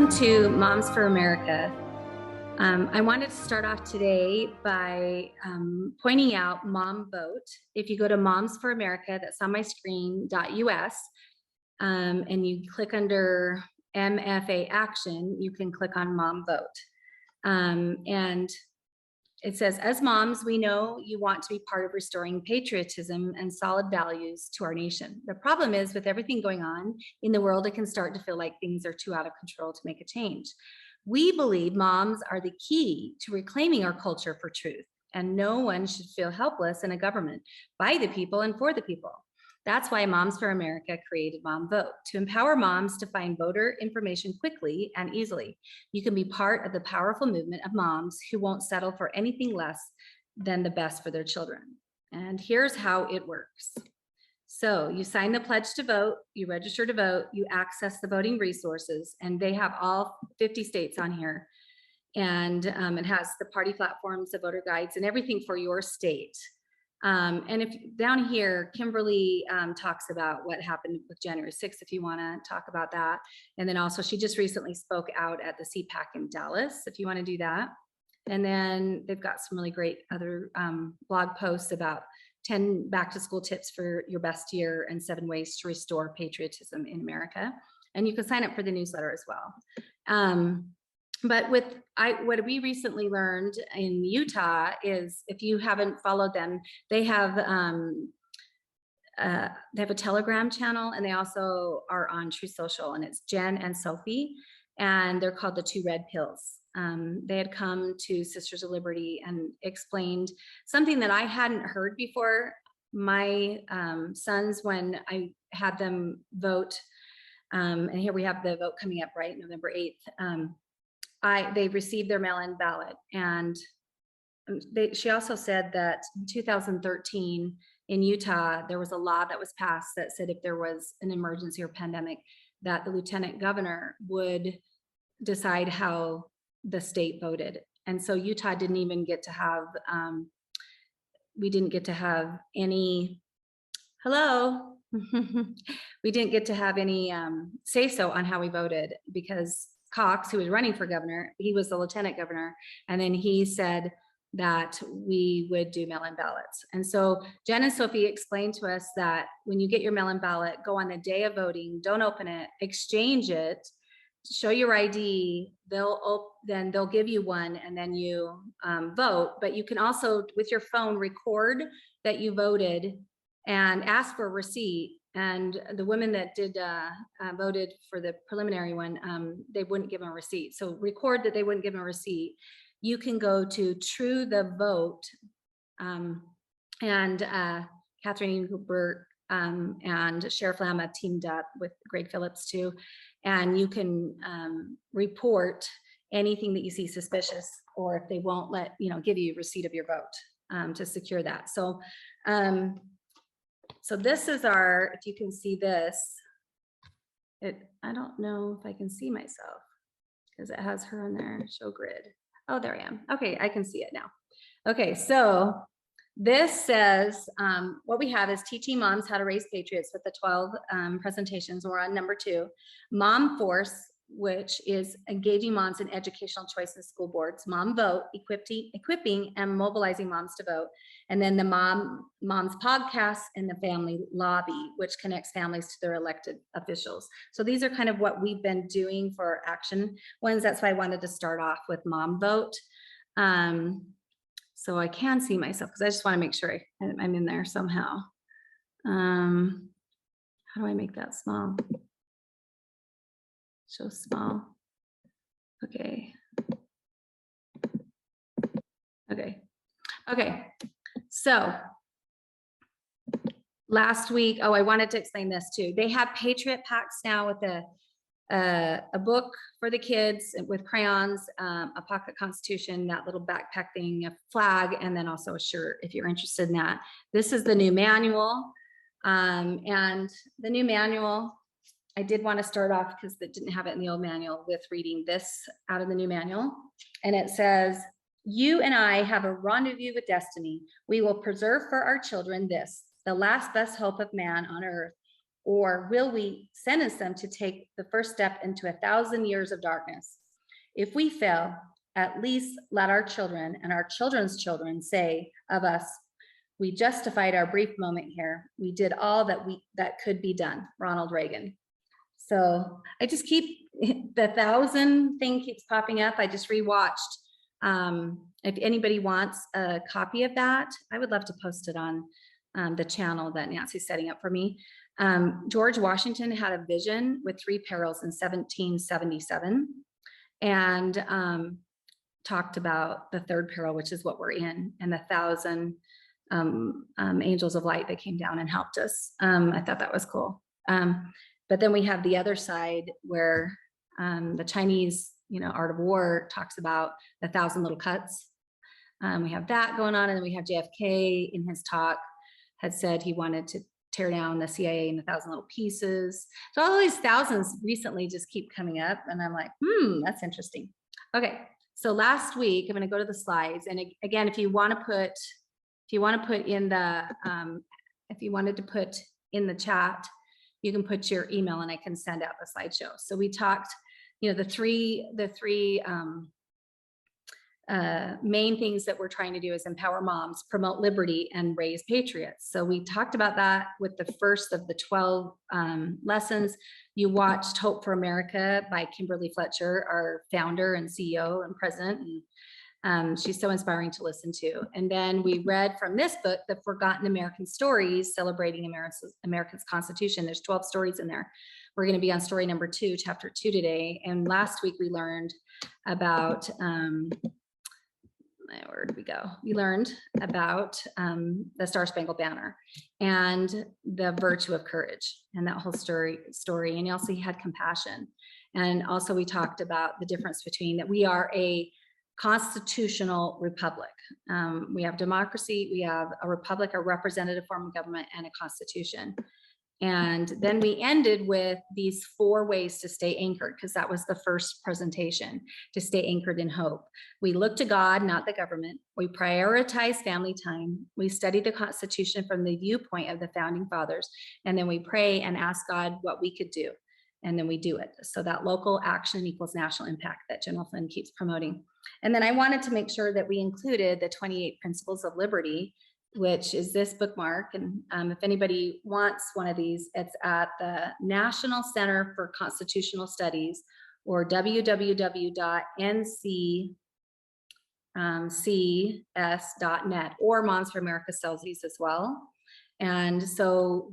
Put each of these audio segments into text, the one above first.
Welcome to Moms for America. I wanted to start off today by pointing out Mom Vote. If you go to Moms for America, that's on my screen, .us, and you click under MFA Action, you can click on Mom Vote. And it says, as moms, we know you want to be part of restoring patriotism and solid values to our nation. The problem is, with everything going on in the world, it can start to feel like things are too out of control to make a change. We believe moms are the key to reclaiming our culture for truth, and no one should feel helpless in a government by the people and for the people. That's why Moms for America created Mom Vote, to empower moms to find voter information quickly and easily. You can be part of the powerful movement of moms who won't settle for anything less than the best for their children. And here's how it works. So you sign the pledge to vote, you register to vote, you access the voting resources, and they have all 50 states on here. And it has the party platforms, the voter guides, and everything for your state. And if down here, Kimberly talks about what happened with January 6th, if you want to talk about that. And then also she just recently spoke out at the CPAC in Dallas, if you want to do that. And then they've got some really great other blog posts about 10 back to school tips for your best year and 7 ways to restore patriotism in America. And you can sign up for the newsletter as well. But what we recently learned in Utah is, if you haven't followed them, they have a Telegram channel, and they also are on True Social, and it's Jen and Sophie, and they're called the Two Red Pills. They had come to Sisters of Liberty and explained something that I hadn't heard before. My sons, when I had them vote, and here we have the vote coming up, right, November 8th. They received their mail-in ballot, and she also said that in 2013 in Utah, there was a law that was passed that said if there was an emergency or pandemic, that the lieutenant governor would decide how the state voted. And so Utah didn't even get to have, we didn't get to have any, hello, we didn't get to have any say-so on how we voted, because Cox, who was running for governor, he was the lieutenant governor, and then he said that we would do mail-in ballots. And so Jen and Sophie explained to us that when you get your mail-in ballot, go on the day of voting, don't open it, exchange it, show your ID, then they'll give you one, and then you vote. But you can also, with your phone, record that you voted and ask for a receipt. And the women that did voted for the preliminary one, they wouldn't give them a receipt. So record that they wouldn't give them a receipt. You can go to True the Vote, and Catherine Hubert and Sheriff Lama teamed up with Greg Phillips too, and you can report anything that you see suspicious, or if they won't give you a receipt of your vote to secure that. So this is our, if you can see this, I don't know if I can see myself because it has her in there, show grid. Oh, there I am. Okay, I can see it now. Okay, so this says, what we have is teaching moms how to raise patriots with the 12 presentations. We're on number 2, Mom Force, which is engaging moms in educational choices, school boards, Mom Vote, equipping and mobilizing moms to vote, and then the Moms Podcast and the Family Lobby, which connects families to their elected officials. So these are kind of what we've been doing for our action ones. That's why I wanted to start off with Mom Vote. So I can see myself, because I just want to make sure I'm in there somehow. How do I make that small? So small. Okay. So last week, I wanted to explain this too. They have Patriot Packs now with a book for the kids with crayons, a pocket constitution, that little backpack thing, a flag, and then also a shirt if you're interested in that. This is the new manual, and the new manual, I did want to start off, because they didn't have it in the old manual, with reading this out of the new manual. And it says, you and I have a rendezvous with destiny. We will preserve for our children this, the last best hope of man on earth, Or will we sentence them to take the first step into 1,000 years of darkness? If we fail, at least let our children and our children's children say of us, we justified our brief moment here. We did all that could be done. Ronald Reagan. So I just keep, the 1,000 thing keeps popping up. I just rewatched. If anybody wants a copy of that, I would love to post it on the channel that Nancy's setting up for me. George Washington had a vision with 3 perils in 1777, and talked about the 3rd peril, which is what we're in, and the 1,000 angels of light that came down and helped us. I thought that was cool. But then we have the other side where the Chinese, art of war talks about the 1,000 little cuts. We have that going on, and then we have JFK in his talk had said he wanted to tear down the CIA in 1,000 little pieces. So all these thousands recently just keep coming up, and I'm like, that's interesting. Okay, so last week, I'm going to go to the slides, and again, if you wanted to put in the, if you wanted to put in the chat, you can put your email, and I can send out the slideshow. So we talked, the three main things that we're trying to do is empower moms, promote liberty, and raise patriots. So we talked about that with the first of the 12 lessons. You watched Hope for America by Kimberly Fletcher, our founder and CEO and president. And she's so inspiring to listen to. And then we read from this book, The Forgotten American Stories, Celebrating America's Constitution. There's 12 stories in there. We're going to be on story number 2, chapter 2 today. And last week we learned about, where did we go? We learned about the Star Spangled Banner and the virtue of courage and that whole story. And also he had compassion. And also we talked about the difference between that we are a constitutional republic. We have democracy, we have a republic, a representative form of government, and a constitution. And then we ended with these 4 ways to stay anchored, because that was the first presentation, to stay anchored in hope. We look to God, not the government. We prioritize family time. We study the Constitution from the viewpoint of the founding fathers. And then we pray and ask God what we could do. And then we do it. So that local action equals national impact that General Flynn keeps promoting. And then I wanted to make sure that we included the 28 Principles of Liberty, which is this bookmark. And if anybody wants one of these, it's at the National Center for Constitutional Studies, or www.nccs.net, or Moms for America sells these as well. And so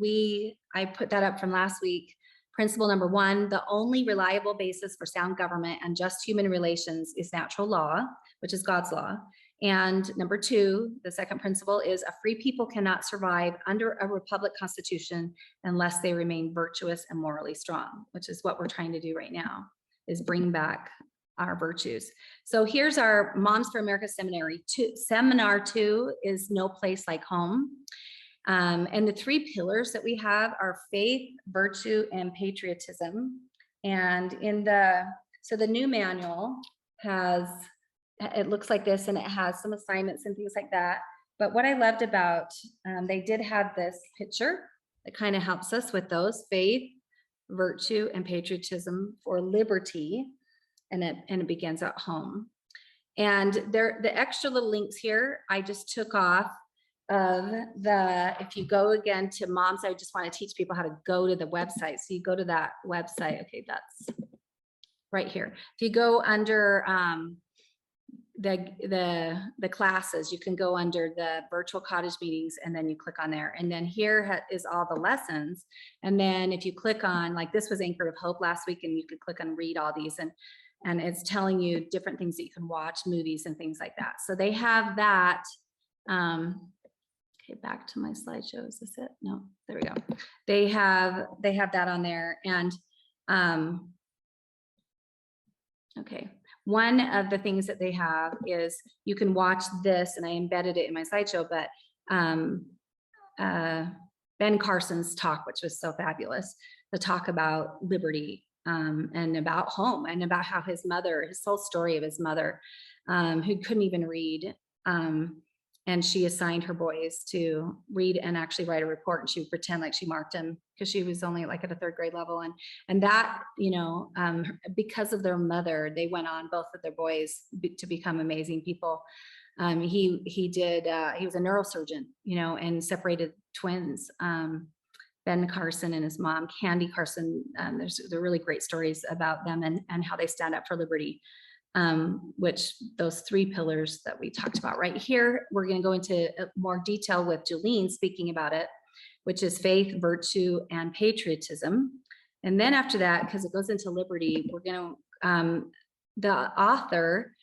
I put that up from last week. Principle number 1, the only reliable basis for sound government and just human relations is natural law, which is God's law. And number 2, the second principle is a free people cannot survive under a republic constitution unless they remain virtuous and morally strong, which is what we're trying to do right now, is bring back our virtues. So here's our Moms for America seminary. Seminar 2 is No Place Like Home. And the 3 pillars that we have are faith, virtue, and patriotism. And so the new manual it looks like this, and it has some assignments and things like that. But what I loved about, they did have this picture that kind of helps us with those: faith, virtue, and patriotism for liberty. And it begins at home. And the extra little links here, I just took off of if you go again to Moms, I just want to teach people how to go to the website. So you go to that website. Okay, that's right here. If you go under the classes, you can go under the virtual cottage meetings, and then you click on there. And then here is all the lessons. And then if you click on, like this was Anchored of Hope last week, and you could click on read all these, and it's telling you different things that you can watch, movies and things like that. So they have that. Okay, back to my slideshow. Is this it? No, there we go. They have that on there. And okay, one of the things that they have is you can watch this, and I embedded it in my slideshow, but Ben Carson's talk, which was so fabulous, the talk about liberty and about home, and about how his whole story of his mother, who couldn't even read, And she assigned her boys to read and actually write a report, and she would pretend like she marked them because she was only like at a 3rd grade level. And that, because of their mother, they went on, both of their boys, to become amazing people. He was a neurosurgeon, and separated twins. Ben Carson and his mom, Candy Carson. There are really great stories about them and how they stand up for liberty. Which those 3 pillars that we talked about right here, we're going to go into more detail with Julene speaking about it, which is faith, virtue, and patriotism. And then after that, because it goes into liberty, we're going to, the author,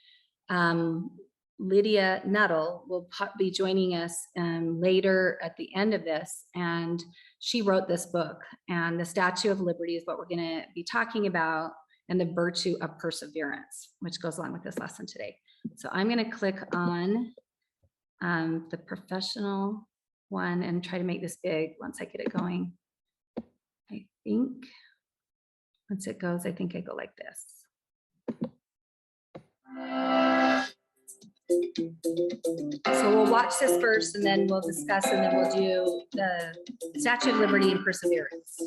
Lydia Nuttall, will be joining us later at the end of this. And she wrote this book, and the Statue of Liberty is what we're going to be talking about, and the virtue of perseverance, which goes along with this lesson today. So I'm going to click on the professional one and try to make this big once I get it going. I think once it goes, I think I go like this. So we'll watch this first, and then we'll discuss, and then we'll do the Statue of Liberty and perseverance.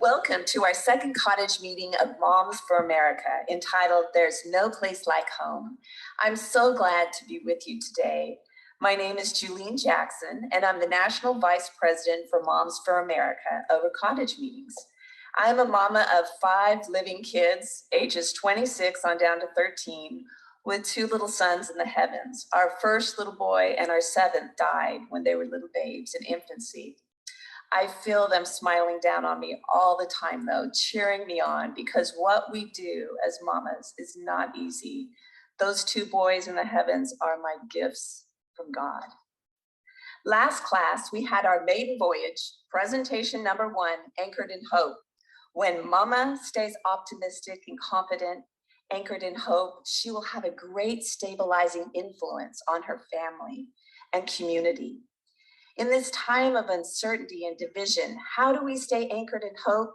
Welcome to our second cottage meeting of Moms for America, entitled There's No Place Like Home. I'm so glad to be with you today. My name is Julene Jackson, and I'm the National Vice President for Moms for America over cottage meetings. I'm a mama of 5 living kids, ages 26 on down to 13, with 2 little sons in the heavens. Our first little boy and our 7th died when they were little babes in infancy. I feel them smiling down on me all the time, though, cheering me on, because what we do as mamas is not easy. Those 2 boys in the heavens are my gifts from God. Last class, we had our maiden voyage, presentation number 1, anchored in hope. When mama stays optimistic and confident, anchored in hope, she will have a great stabilizing influence on her family and community. In this time of uncertainty and division, how do we stay anchored in hope?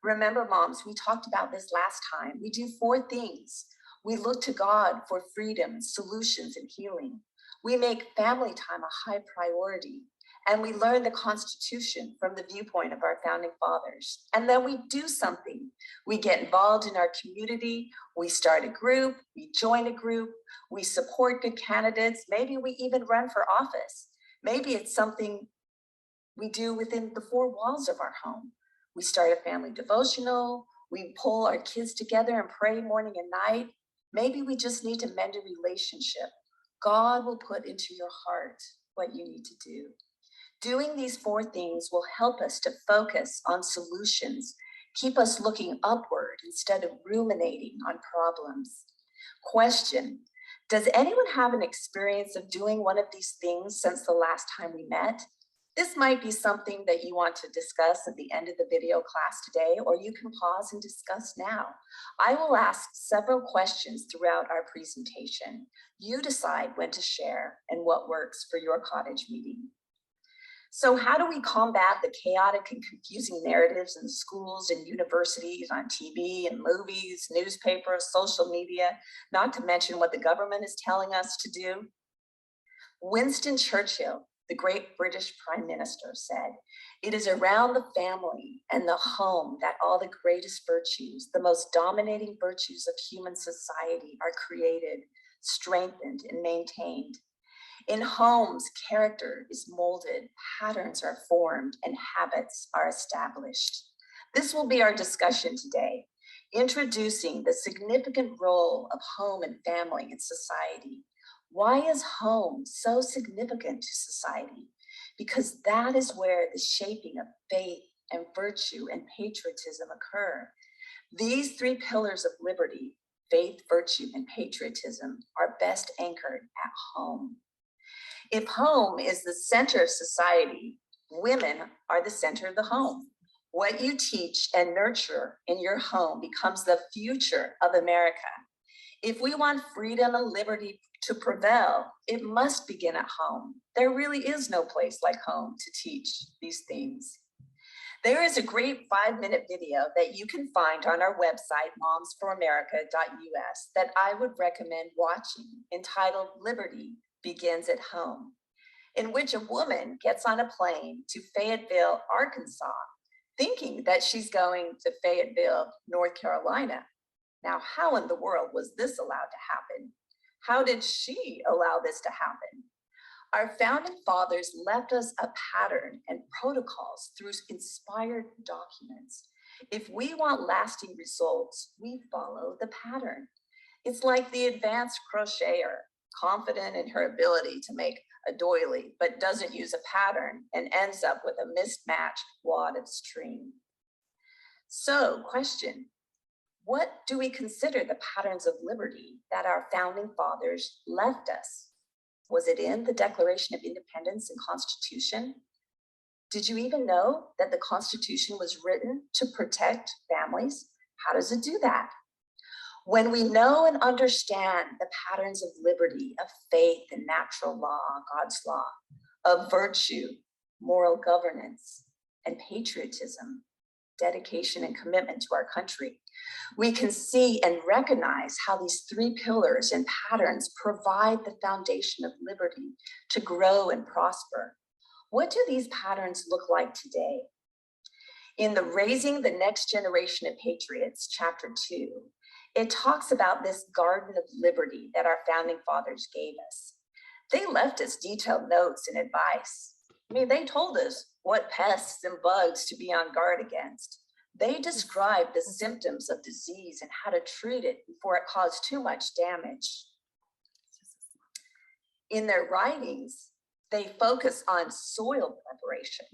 Remember, moms, we talked about this last time. We do 4 things. We look to God for freedom, solutions, and healing. We make family time a high priority, and we learn the Constitution from the viewpoint of our founding fathers. And then we do something. We get involved in our community, we start a group, we join a group, we support good candidates, maybe we even run for office. Maybe it's something we do within the 4 walls of our home. We start a family devotional, we pull our kids together and pray morning and night. Maybe we just need to mend a relationship. God will put into your heart what you need to do. Doing these 4 things will help us to focus on solutions, keep us looking upward instead of ruminating on problems. Question: does anyone have an experience of doing one of these things since the last time we met? This might be something that you want to discuss at the end of the video class today, or you can pause and discuss now. I will ask several questions throughout our presentation. You decide when to share and what works for your cottage meeting. So how do we combat the chaotic and confusing narratives in schools and universities, on TV and movies, newspapers, social media, not to mention what the government is telling us to do? Winston Churchill, the great British Prime Minister, said, "It is around the family and the home that all the greatest virtues, the most dominating virtues of human society, are created, strengthened, and maintained. In homes, character is molded, patterns are formed, and habits are established." This will be our discussion today, introducing the significant role of home and family in society. Why is home so significant to society? Because that is where the shaping of faith and virtue and patriotism occur. These 3 pillars of liberty, faith, virtue, and patriotism, are best anchored at home. If home is the center of society, women are the center of the home. What you teach and nurture in your home becomes the future of America. If we want freedom and liberty to prevail, it must begin at home. There really is no place like home to teach these things. There is a great 5-minute video that you can find on our website, momsforamerica.us, that I would recommend watching, entitled Liberty Begins at Home, in which a woman gets on a plane to Fayetteville, Arkansas, thinking that she's going to Fayetteville, North Carolina. Now, how in the world was this allowed to happen? How did she allow this to happen? Our founding fathers left us a pattern and protocols through inspired documents. If we want lasting results, we follow the pattern. It's like the advanced crocheter, confident in her ability to make a doily, but doesn't use a pattern and ends up with a mismatched wad of string. So, question, what do we consider the patterns of liberty that our founding fathers left us? Was it in the Declaration of Independence and Constitution? Did you even know that the Constitution was written to protect families? How does it do that? When we know and understand the patterns of liberty, of faith and natural law, God's law, of virtue, moral governance, and patriotism, dedication and commitment to our country, we can see and recognize how these 3 pillars and patterns provide the foundation of liberty to grow and prosper. What do these patterns look like today? In the Raising the Next Generation of Patriots, chapter 2, it talks about this garden of liberty that our founding fathers gave us. They left us detailed notes and advice. I mean, they told us what pests and bugs to be on guard against. They described the symptoms of disease and how to treat it before it caused too much damage. In their writings, they focus on soil preparation.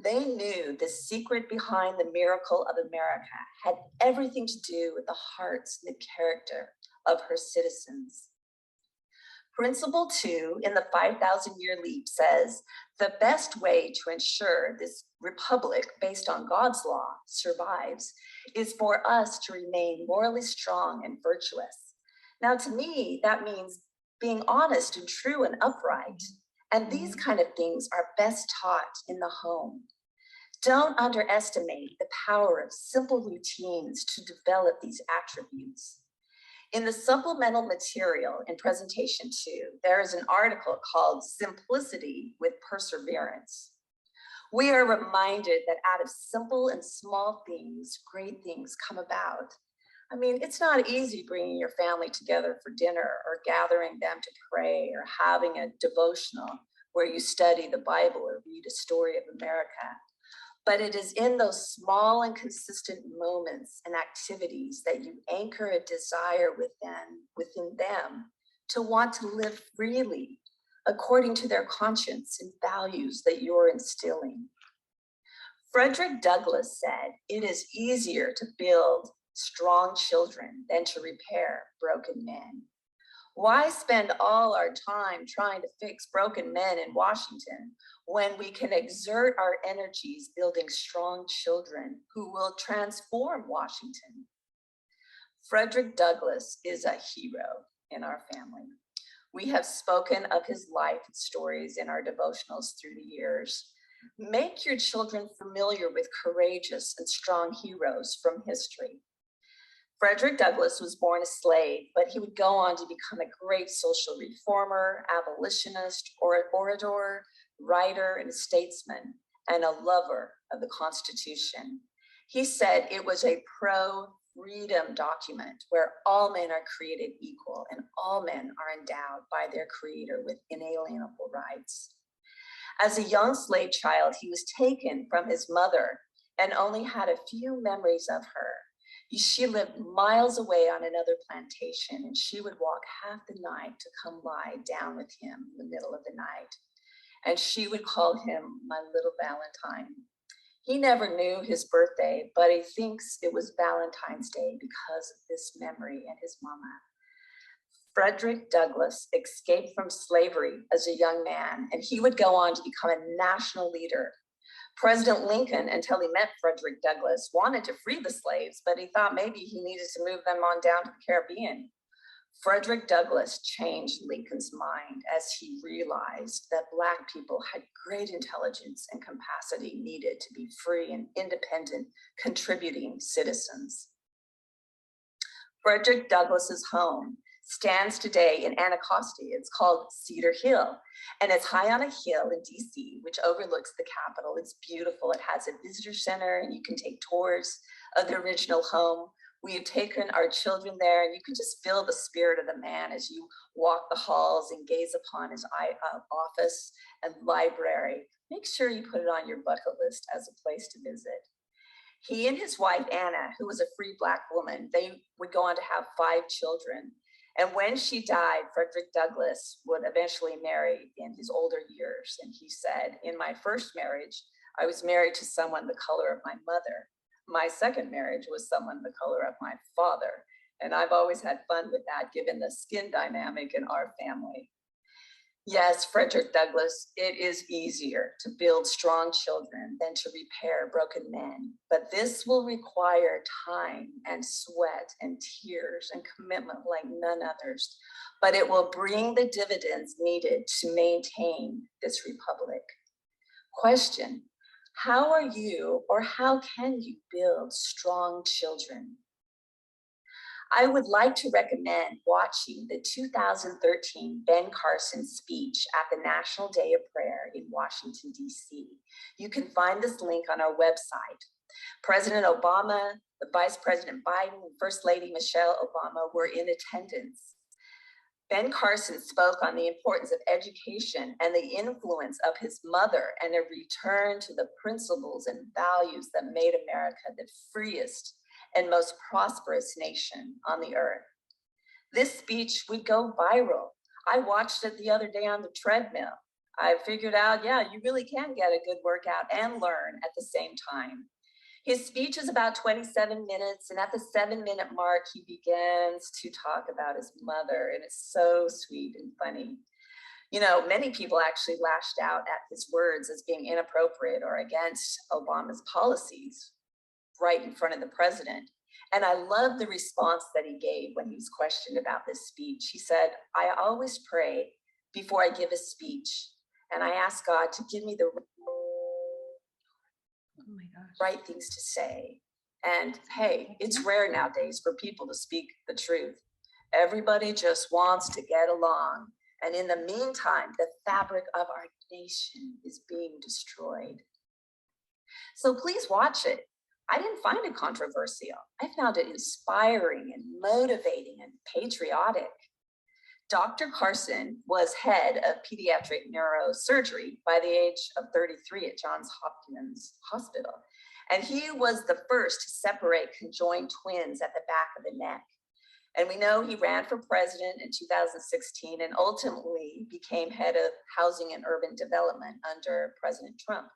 They knew the secret behind the miracle of America had everything to do with the hearts and the character of her citizens. Principle 2 in the 5,000-year leap says, the best way to ensure this republic based on God's law survives is for us to remain morally strong and virtuous. Now, to me, that means being honest and true and upright. And these kind of things are best taught in the home. Don't underestimate the power of simple routines to develop these attributes. In the supplemental material in presentation 2, there is an article called Simplicity with Perseverance. We are reminded that out of simple and small things, great things come about. I mean, it's not easy bringing your family together for dinner or gathering them to pray or having a devotional where you study the Bible or read a story of America. But it is in those small and consistent moments and activities that you anchor a desire within them to want to live freely according to their conscience and values that you're instilling. Frederick Douglass said, "It is easier to build strong children than to repair broken men." Why spend all our time trying to fix broken men in Washington when we can exert our energies building strong children who will transform Washington? Frederick Douglass is a hero in our family. We have spoken of his life and stories in our devotionals through the years. Make your children familiar with courageous and strong heroes from history. Frederick Douglass was born a slave, but he would go on to become a great social reformer, abolitionist, orator, writer, and statesman, and a lover of the Constitution. He said it was a pro-freedom document where all men are created equal and all men are endowed by their creator with inalienable rights. As a young slave child, he was taken from his mother and only had a few memories of her. She lived miles away on another plantation, and she would walk half the night to come lie down with him in the middle of the night. And she would call him my little Valentine. He never knew his birthday, but he thinks it was Valentine's Day because of this memory and his mama. Frederick Douglass escaped from slavery as a young man, and he would go on to become a national leader. President Lincoln, until he met Frederick Douglass, wanted to free the slaves, but he thought maybe he needed to move them on down to the Caribbean. Frederick Douglass changed Lincoln's mind as he realized that Black people had great intelligence and capacity needed to be free and independent, contributing citizens. Frederick Douglass's home stands today in Anacostia. It's called Cedar Hill, and it's high on a hill in DC, which overlooks the Capitol. It's beautiful. It has a visitor center, and you can take tours of the original home. We have taken our children there, and you can just feel the spirit of the man as you walk the halls and gaze upon his office and library. Make sure you put it on your bucket list as a place to visit. He and his wife, Anna, who was a free Black woman, they would go on to have 5 children. And when she died, Frederick Douglass would eventually marry in his older years. And he said, in my first marriage, I was married to someone the color of my mother. My second marriage was someone the color of my father. And I've always had fun with that, given the skin dynamic in our family. Yes, Frederick Douglass, it is easier to build strong children than to repair broken men. But this will require time and sweat and tears and commitment like none others. But it will bring the dividends needed to maintain this republic. Question: how are you, or how can you build strong children? I would like to recommend watching the 2013 Ben Carson speech at the National Day of Prayer in Washington, D.C. You can find this link on our website. President Obama, the Vice President Biden, and First Lady Michelle Obama were in attendance. Ben Carson spoke on the importance of education and the influence of his mother and a return to the principles and values that made America the freest and most prosperous nation on the earth. This speech would go viral. I watched it the other day on the treadmill. I figured out, yeah, you really can get a good workout and learn at the same time. His speech is about 27 minutes, and at the 7-minute mark, he begins to talk about his mother, and it's so sweet and funny. You know, many people actually lashed out at his words as being inappropriate or against Obama's policies right in front of the president. And I love the response that he gave when he was questioned about this speech. He said, I always pray before I give a speech, and I ask God to give me the right things to say. And hey, it's rare nowadays for people to speak the truth. Everybody just wants to get along. And in the meantime, the fabric of our nation is being destroyed. So please watch it. I didn't find it controversial. I found it inspiring and motivating and patriotic. Dr. Carson was head of pediatric neurosurgery by the age of 33 at Johns Hopkins Hospital. And he was the first to separate conjoined twins at the back of the neck. And we know he ran for president in 2016 and ultimately became head of housing and urban development under President Trump.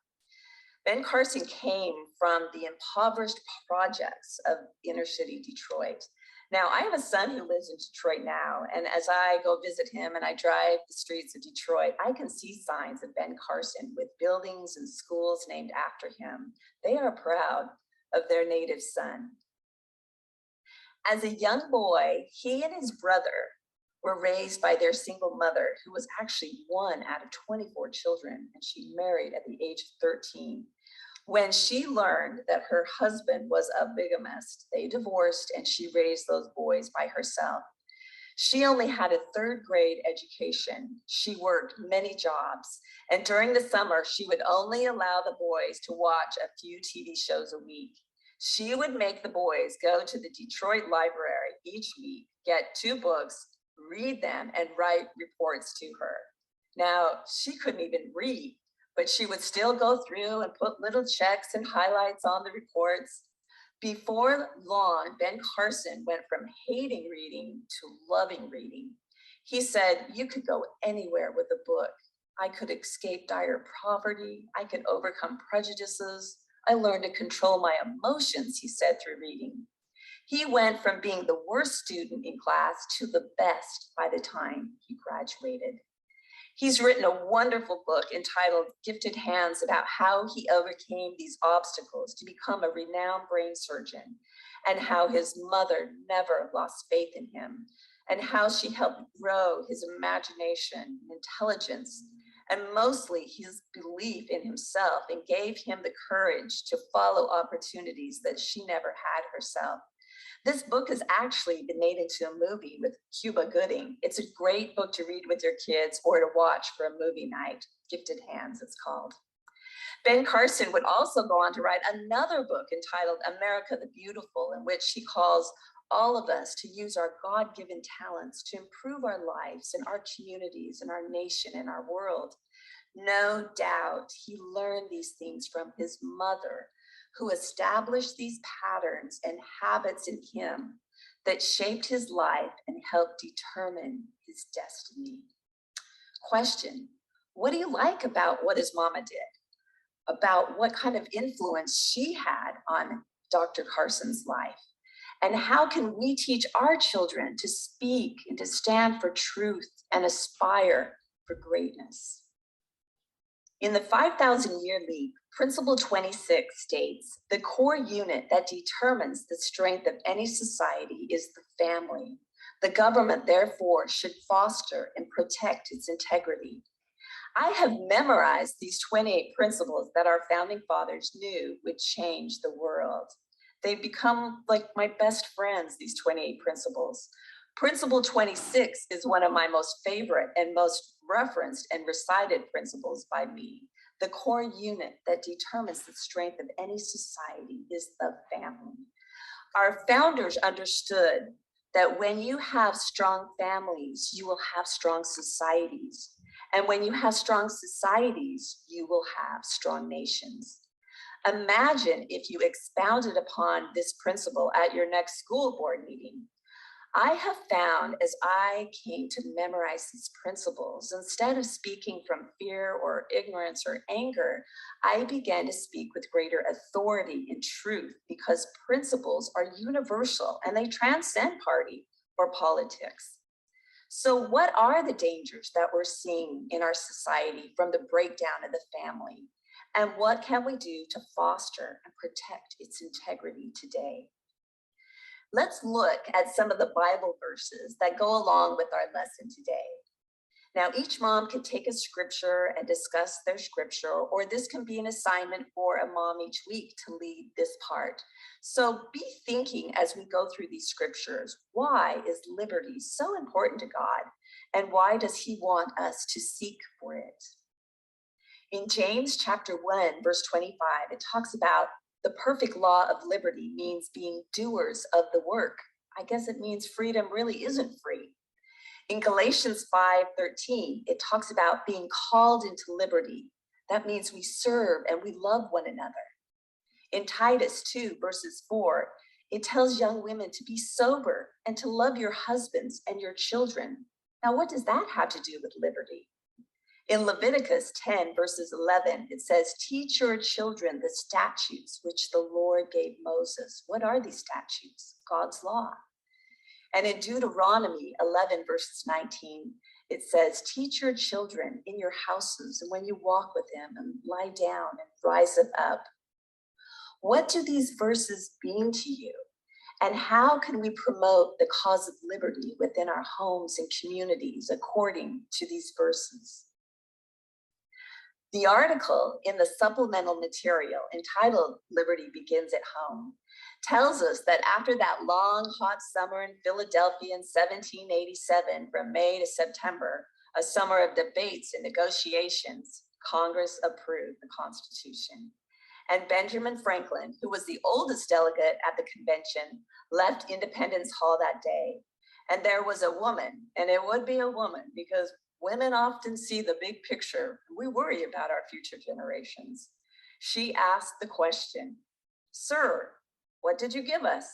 Ben Carson came from the impoverished projects of inner city Detroit. Now, I have a son who lives in Detroit now, and as I go visit him and I drive the streets of Detroit, I can see signs of Ben Carson with buildings and schools named after him. They are proud of their native son. As a young boy, he and his brother were raised by their single mother, who was actually one out of 24 children, and she married at the age of 13. When she learned that her husband was a bigamist, they divorced and she raised those boys by herself. She only had a 3rd grade education. She worked many jobs, and during the summer, she would only allow the boys to watch a few TV shows a week. She would make the boys go to the Detroit library each week, get 2 books, read them, and write reports to her. Now, she couldn't even read, but she would still go through and put little checks and highlights on the reports. Before long, Ben Carson went from hating reading to loving reading. He said, you could go anywhere with a book. I could escape dire poverty. I could overcome prejudices. I learned to control my emotions, he said, through reading. He went from being the worst student in class to the best by the time he graduated. He's written a wonderful book entitled Gifted Hands about how he overcame these obstacles to become a renowned brain surgeon and how his mother never lost faith in him. and how she helped grow his imagination and intelligence, and mostly his belief in himself, and gave him the courage to follow opportunities that she never had herself. This book has actually been made into a movie with Cuba Gooding. It's a great book to read with your kids or to watch for a movie night. Gifted Hands, it's called. Ben Carson would also go on to write another book entitled America the Beautiful, in which he calls all of us to use our God-given talents to improve our lives and our communities and our nation and our world. No doubt he learned these things from his mother, who established these patterns and habits in him that shaped his life and helped determine his destiny. Question: what do you like about what his mama did? About what kind of influence she had on Dr. Carson's life? And how can we teach our children to speak and to stand for truth and aspire for greatness? In the 5,000-year leap, Principle 26 states, the core unit that determines the strength of any society is the family. The government, therefore, should foster and protect its integrity. I have memorized these 28 principles that our founding fathers knew would change the world. They've become like my best friends, these 28 principles. Principle 26 is one of my most favorite and most referenced and recited principles by me. The core unit that determines the strength of any society is the family. Our founders understood that when you have strong families, you will have strong societies. And when you have strong societies, you will have strong nations. Imagine if you expounded upon this principle at your next school board meeting. I have found as I came to memorize these principles, instead of speaking from fear or ignorance or anger, I began to speak with greater authority and truth, because principles are universal and they transcend party or politics. So what are the dangers that we're seeing in our society from the breakdown of the family? And what can we do to foster and protect its integrity today? Let's look at some of the Bible verses that go along with our lesson today. Now, each mom can take a scripture and discuss their scripture, or this can be an assignment for a mom each week to lead this part. So be thinking as we go through these scriptures, why is liberty so important to God? And why does he want us to seek for it? In James chapter 1, verse 25, it talks about the perfect law of liberty means being doers of the work. I guess it means freedom really isn't free. In Galatians 5:13, it talks about being called into liberty. That means we serve and we love one another. In Titus 2, verses 4, it tells young women to be sober and to love your husbands and your children. Now, what does that have to do with liberty? In Leviticus 10, verses 11, it says, teach your children the statutes which the Lord gave Moses. What are these statutes? God's law. And in Deuteronomy 11, verses 19, it says, teach your children in your houses and when you walk with them and lie down and rise up. What do these verses mean to you? And how can we promote the cause of liberty within our homes and communities according to these verses? The article in the supplemental material entitled Liberty Begins at Home tells us that after that long, hot summer in Philadelphia in 1787, from May to September, a summer of debates and negotiations, Congress approved the Constitution. And Benjamin Franklin, who was the oldest delegate at the convention, left Independence Hall that day. And there was a woman, and it would be a woman because women often see the big picture. We worry about our future generations. She asked the question, sir, what did you give us?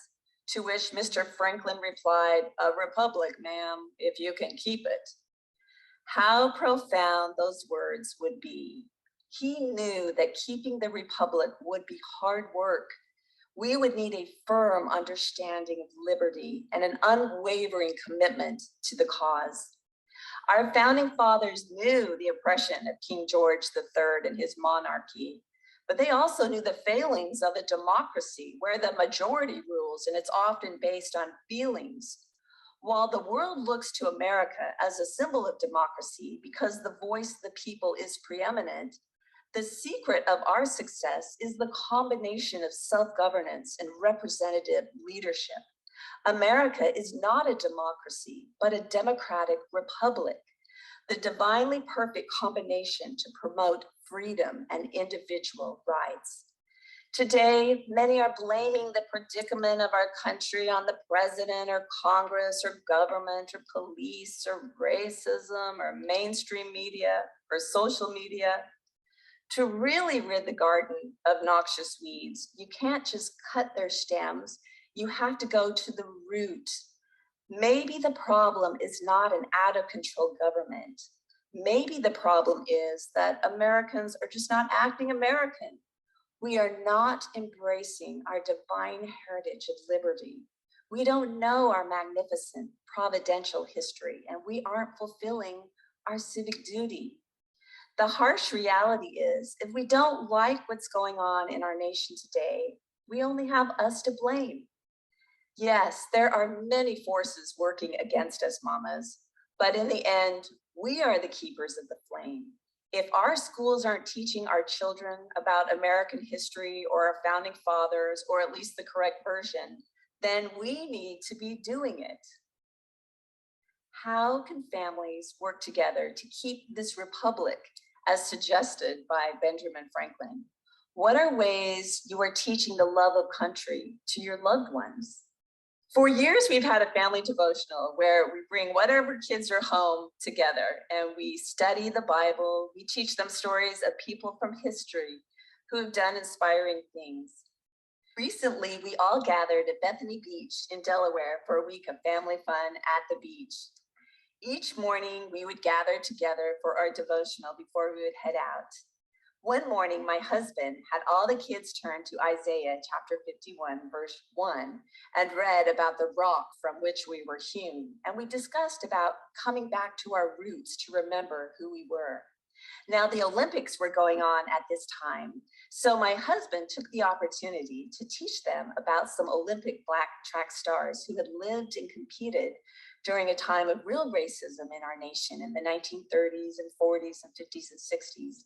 To which Mr. Franklin replied, a republic, ma'am, if you can keep it. How profound those words would be. He knew that keeping the republic would be hard work. We would need a firm understanding of liberty and an unwavering commitment to the cause. Our founding fathers knew the oppression of King George III and his monarchy, but they also knew the failings of a democracy where the majority rules and it's often based on feelings. While the world looks to America as a symbol of democracy because the voice of the people is preeminent, the secret of our success is the combination of self-governance and representative leadership. America is not a democracy, but a democratic republic, the divinely perfect combination to promote freedom and individual rights. Today, many are blaming the predicament of our country on the president or Congress or government or police or racism or mainstream media or social media. To really rid the garden of noxious weeds, you can't just cut their stems. You have to go to the root. Maybe the problem is not an out of control government. Maybe the problem is that Americans are just not acting American. We are not embracing our divine heritage of liberty. We don't know our magnificent providential history, and we aren't fulfilling our civic duty. The harsh reality is, if we don't like what's going on in our nation today, we only have us to blame. Yes, there are many forces working against us, mamas, but in the end, we are the keepers of the flame. If our schools aren't teaching our children about American history or our founding fathers, or at least the correct version, then we need to be doing it. How can families work together to keep this republic as suggested by Benjamin Franklin? What are ways you are teaching the love of country to your loved ones? For years, we've had a family devotional where we bring whatever kids are home together and we study the Bible. We teach them stories of people from history who have done inspiring things. Recently, we all gathered at Bethany Beach in Delaware for a week of family fun at the beach. Each morning, we would gather together for our devotional before we would head out. One morning, my husband had all the kids turn to Isaiah chapter 51, verse 1, and read about the rock from which we were hewn. And we discussed about coming back to our roots to remember who we were. Now, the Olympics were going on at this time, so my husband took the opportunity to teach them about some Olympic black track stars who had lived and competed during a time of real racism in our nation in the 1930s and 40s and 50s and 60s.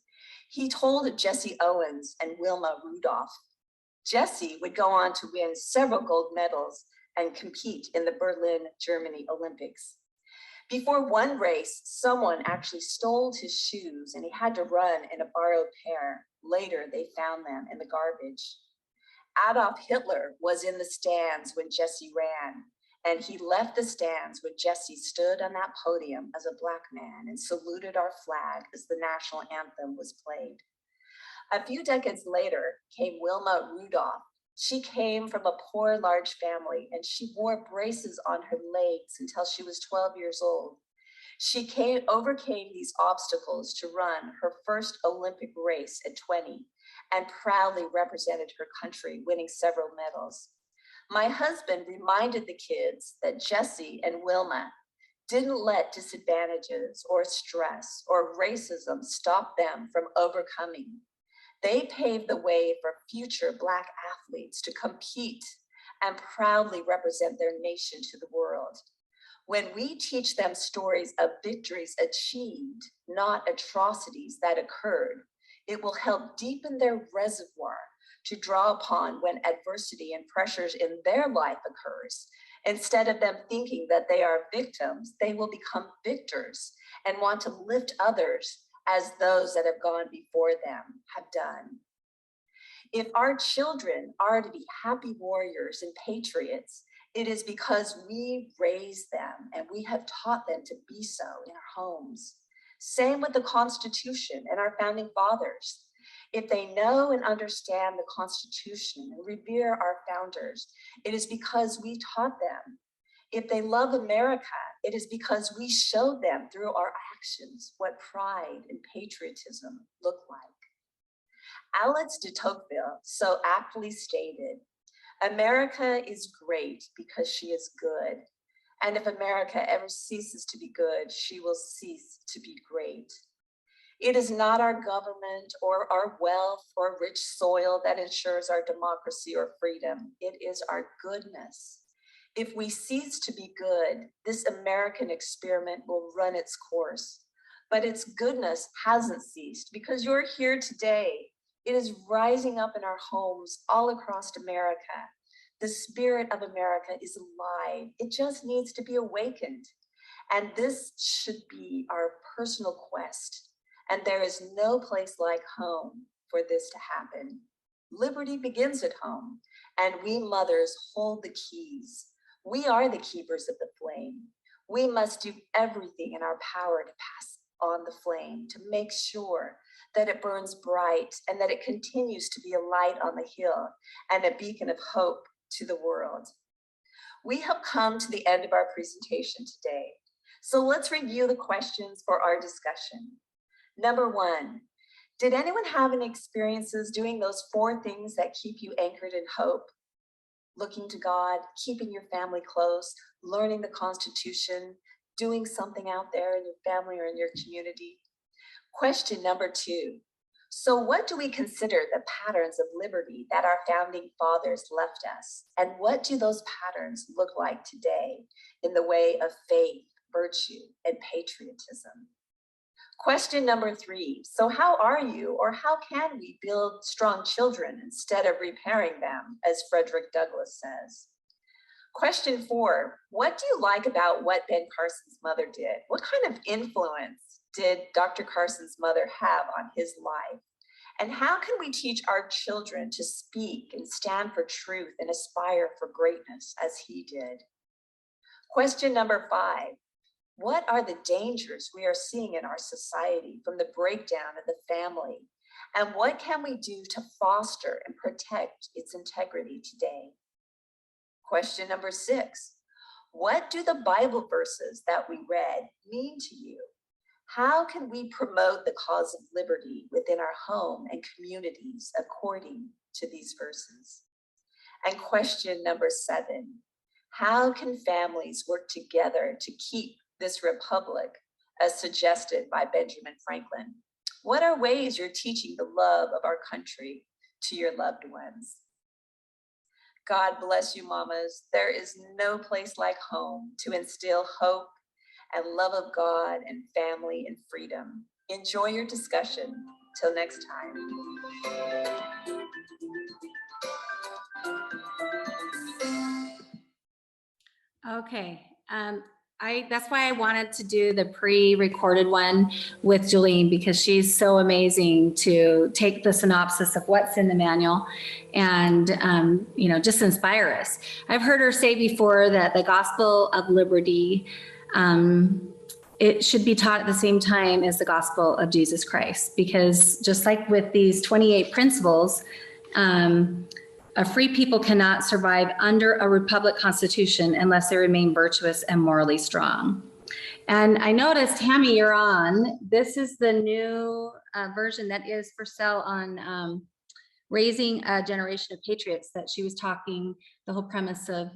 He told of Jesse Owens and Wilma Rudolph. Jesse would go on to win several gold medals and compete in the Berlin, Germany Olympics. Before one race, someone actually stole his shoes and he had to run in a borrowed pair. Later, they found them in the garbage. Adolf Hitler was in the stands when Jesse ran, and he left the stands when Jesse stood on that podium as a Black man and saluted our flag as the national anthem was played. A few decades later came Wilma Rudolph. She came from a poor, large family, and she wore braces on her legs until she was 12 years old. She overcame these obstacles to run her first Olympic race at 20 and proudly represented her country, winning several medals. My husband reminded the kids that Jesse and Wilma didn't let disadvantages or stress or racism stop them from overcoming. They paved the way for future Black athletes to compete and proudly represent their nation to the world. When we teach them stories of victories achieved, not atrocities that occurred, it will help deepen their reservoir to draw upon when adversity and pressures in their life occurs. Instead of them thinking that they are victims, they will become victors and want to lift others as those that have gone before them have done. If our children are to be happy warriors and patriots, it is because we raised them and we have taught them to be so in our homes. Same with the Constitution and our founding fathers. If they know and understand the Constitution and revere our founders, it is because we taught them. If they love America, it is because we showed them through our actions what pride and patriotism look like. Alex de Tocqueville so aptly stated, "America is great because she is good. And if America ever ceases to be good, she will cease to be great." It is not our government or our wealth or rich soil that ensures our democracy or freedom. It is our goodness. If we cease to be good, this American experiment will run its course. But its goodness hasn't ceased because you're here today. It is rising up in our homes all across America. The spirit of America is alive. It just needs to be awakened. And this should be our personal quest. And there is no place like home for this to happen. Liberty begins at home, and we mothers hold the keys. We are the keepers of the flame. We must do everything in our power to pass on the flame, to make sure that it burns bright and that it continues to be a light on the hill and a beacon of hope to the world. We have come to the end of our presentation today. So let's review the questions for our discussion. Number 1, did anyone have any experiences doing those 4 things that keep you anchored in hope? Looking to God, keeping your family close, learning the Constitution, doing something out there in your family or in your community. Question number 2. So what do we consider the patterns of liberty that our founding fathers left us? And what do those patterns look like today in the way of faith, virtue, and patriotism? Question number 3. So how are you, or how can we build strong children instead of repairing them, as Frederick Douglass says? Question 4. What do you like about what Ben Carson's mother did? What kind of influence did Dr. Carson's mother have on his life? And how can we teach our children to speak and stand for truth and aspire for greatness as he did? Question number 5. What are the dangers we are seeing in our society from the breakdown of the family? And what can we do to foster and protect its integrity today? Question number 6. What do the Bible verses that we read mean to you? How can we promote the cause of liberty within our home and communities according to these verses? And question number 7. How can families work together to keep this republic as suggested by Benjamin Franklin? What are ways you're teaching the love of our country to your loved ones? God bless you, mamas. There is no place like home to instill hope and love of God and family and freedom. Enjoy your discussion. Till next time. Okay. That's why I wanted to do the pre-recorded one with Jolene, because she's so amazing to take the synopsis of what's in the manual and, just inspire us. I've heard her say before that the gospel of liberty, it should be taught at the same time as the gospel of Jesus Christ, because just like with these 28 principles, a free people cannot survive under a republic constitution unless they remain virtuous and morally strong. And I noticed, Tami, you're on. This is the new version that is for sale on raising a generation of patriots, that she was talking, the whole premise of,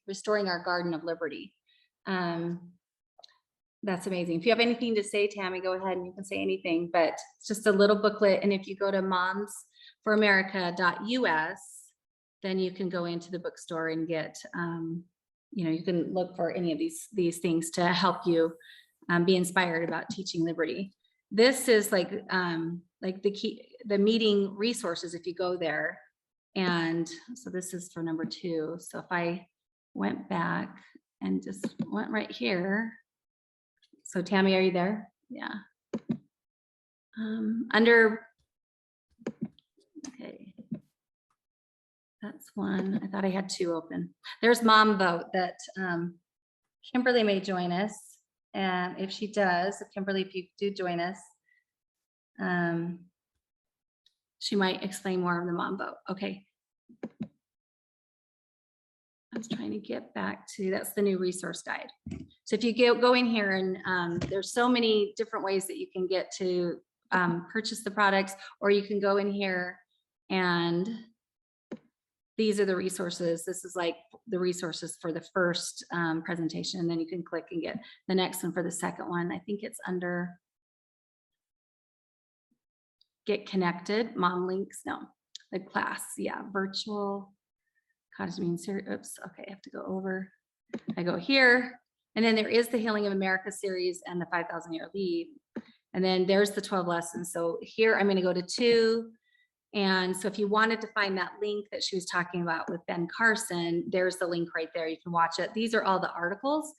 restoring our garden of liberty. That's amazing. If you have anything to say, Tami, go ahead and you can say anything, but it's just a little booklet. And if you go to momsforamerica.us, then you can go into the bookstore and get, you can look for any of these things to help you be inspired about teaching liberty. This is like the meeting resources if you go there. And so this is for number 2. So if I went back and just went right here. So Tami, are you there? Yeah. Okay. That's one. I thought I had 2 open. There's Mom Vote that Kimberly may join us. And if she does, Kimberly, if you do join us, she might explain more of the Mom Vote. Okay. I was trying to get back to, that's the new resource guide. So if you go in here and there's so many different ways that you can get to purchase the products, or you can go in here and these are the resources. This is like the resources for the first presentation, and then you can click and get the next one for the second one. I think it's under Get Connected, Mom Links, no, the class, yeah, virtual cottage meeting series. Oops, okay, I have to go over. I go here, and then there is the Healing of America series and the 5,000-year lead. And then there's the 12 lessons. So here I'm going to go to 2. And so if you wanted to find that link that she was talking about with Ben Carson, there's the link right there. You can watch it. These are all the articles.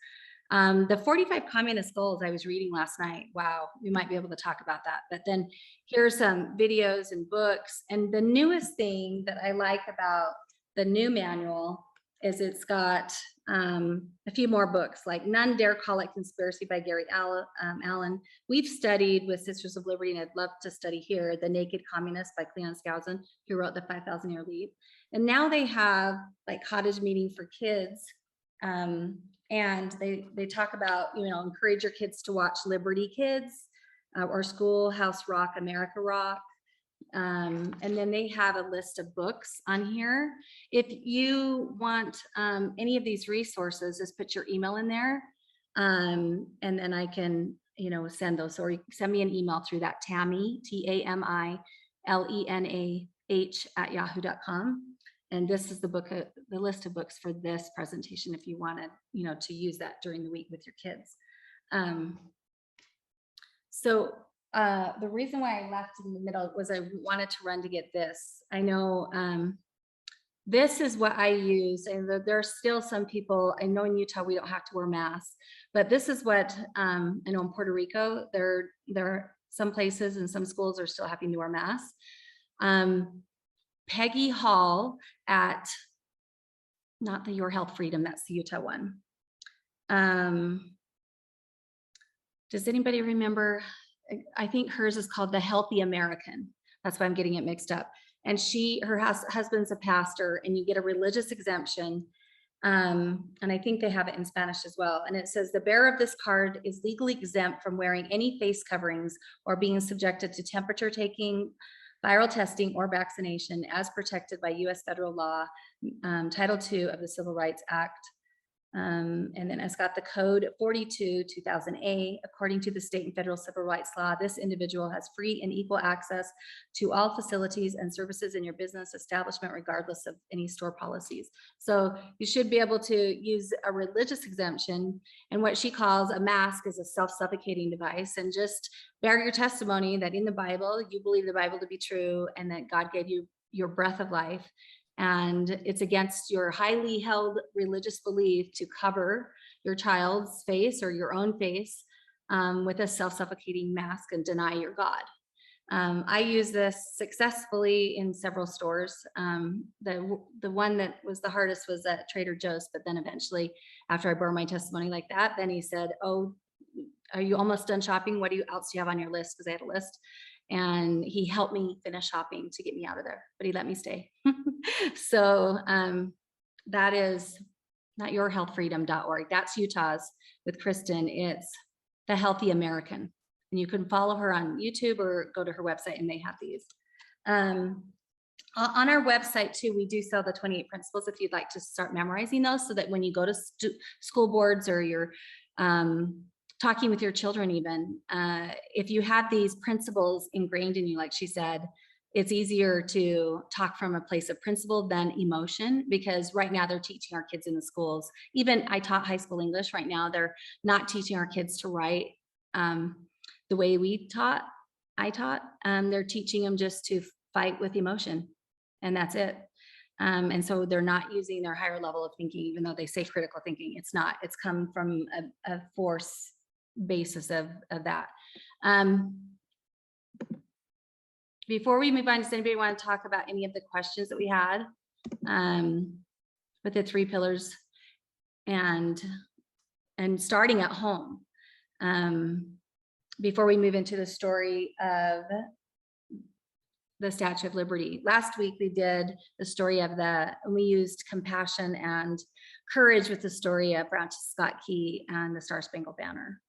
The 45 communist goals I was reading last night. Wow, we might be able to talk about that. But then here's some videos and books. And the newest thing that I like about the new manual is it's got a few more books, like None Dare Call It Conspiracy by Gary Allen. We've studied with Sisters of Liberty, and I'd love to study here, The Naked Communist by Cleon Skousen, who wrote the 5,000-year lead. And now they have like cottage meeting for kids. And they talk about, encourage your kids to watch Liberty Kids or Schoolhouse Rock, America Rock. And then they have a list of books on here. If you want any of these resources, just put your email in there. And then I can, send those, or you can send me an email through that, Tami, TamiLenaH@yahoo.com. And this is the book, the list of books for this presentation, if you wanted, to use that during the week with your kids. The reason why I left in the middle was I wanted to run to get this. I know this is what I use, and there are still some people, I know in Utah we don't have to wear masks, but this is what I know in Puerto Rico, there are some places and some schools are still having to wear masks. Peggy Hall at, not the Your Health Freedom, that's the Utah one. Does anybody remember? I think hers is called The Healthy American. That's why I'm getting it mixed up. And her husband's a pastor, and you get a religious exemption. And I think they have it in Spanish as well. And it says, the bearer of this card is legally exempt from wearing any face coverings or being subjected to temperature taking, viral testing, or vaccination as protected by U.S. federal law, Title II of the Civil Rights Act. And then it's got the code 42/2000A. According to the state and federal civil rights law, this individual has free and equal access to all facilities and services in your business establishment, regardless of any store policies. So you should be able to use a religious exemption, and what she calls a mask is a self-suffocating device, and just bear your testimony that in the Bible, you believe the Bible to be true, and that God gave you your breath of life. And it's against your highly held religious belief to cover your child's face or your own face with a self-suffocating mask and deny your God. I use this successfully in several stores. The one that was the hardest was at Trader Joe's, but then eventually, after I bore my testimony like that, then he said, "Oh, are you almost done shopping? What else do you have on your list?" Because I had a list. And he helped me finish shopping to get me out of there, but he let me stay. So that is not yourhealthfreedom.org. That's Utah's with Kristen. It's The Healthy American. And you can follow her on YouTube or go to her website, and they have these. On our website too, we do sell the 28 principles if you'd like to start memorizing those, so that when you go to school boards or you're talking with your children even, if you have these principles ingrained in you, like she said, it's easier to talk from a place of principle than emotion, because right now they're teaching our kids in the schools. Even I taught high school English. Right now they're not teaching our kids to write the way I taught. They're teaching them just to fight with emotion, and that's it. And so they're not using their higher level of thinking, even though they say critical thinking. It's not. It's come from a force basis of that. Before we move on, does anybody want to talk about any of the questions that we had with the 3 pillars and starting at home, before we move into the story of the Statue of Liberty? Last week we did the story of we used compassion and courage with the story of Francis Scott Key and the Star Spangled Banner.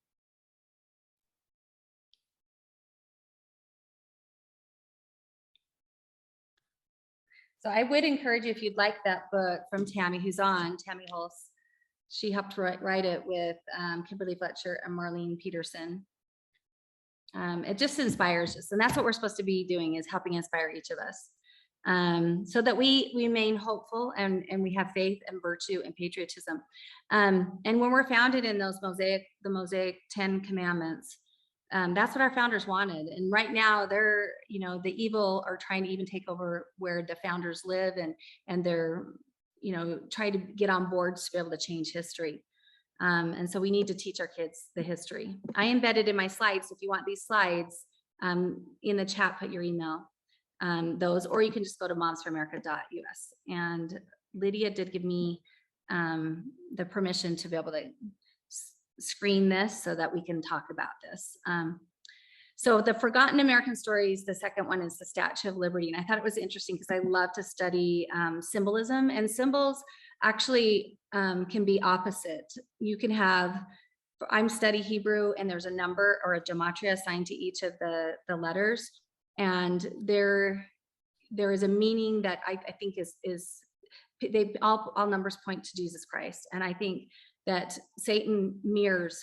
So I would encourage you, if you'd like that book from Tami, who's on, Tami Hulse. She helped write it with Kimberly Fletcher and Marlene Peterson. It just inspires us, and that's what we're supposed to be doing, is helping inspire each of us. so that we remain hopeful and we have faith and virtue and patriotism. And when we're founded in those the Mosaic 10 commandments, that's what our founders wanted. And right now they're, the evil are trying to even take over where the founders live, and they're, trying to get on boards to be able to change history. And so we need to teach our kids the history. I embedded in my slides, if you want these slides, in the chat, put your email, those, or you can just go to momsforamerica.us. And Lydia did give me the permission to be able to screen this so that we can talk about this. So the Forgotten American Stories, the second one is the Statue of Liberty. And I thought it was interesting because I love to study symbolism, and symbols actually can be opposite. You can have, I'm study Hebrew, and there's a number or a gematria assigned to each of the letters. And there is a meaning that I think is they all numbers point to Jesus Christ. And I think that Satan mirrors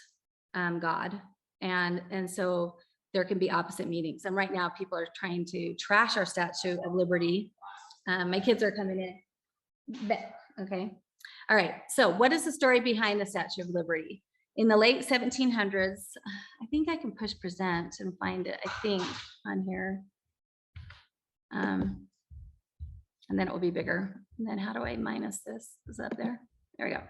God. And so there can be opposite meanings. And right now people are trying to trash our Statue of Liberty. My kids are coming in. Okay. All right. So what is the story behind the Statue of Liberty? In the late 1700s, I think I can push present and find it, I think, on here. And then it will be bigger. And then how do I minus this? Is that there? There we go.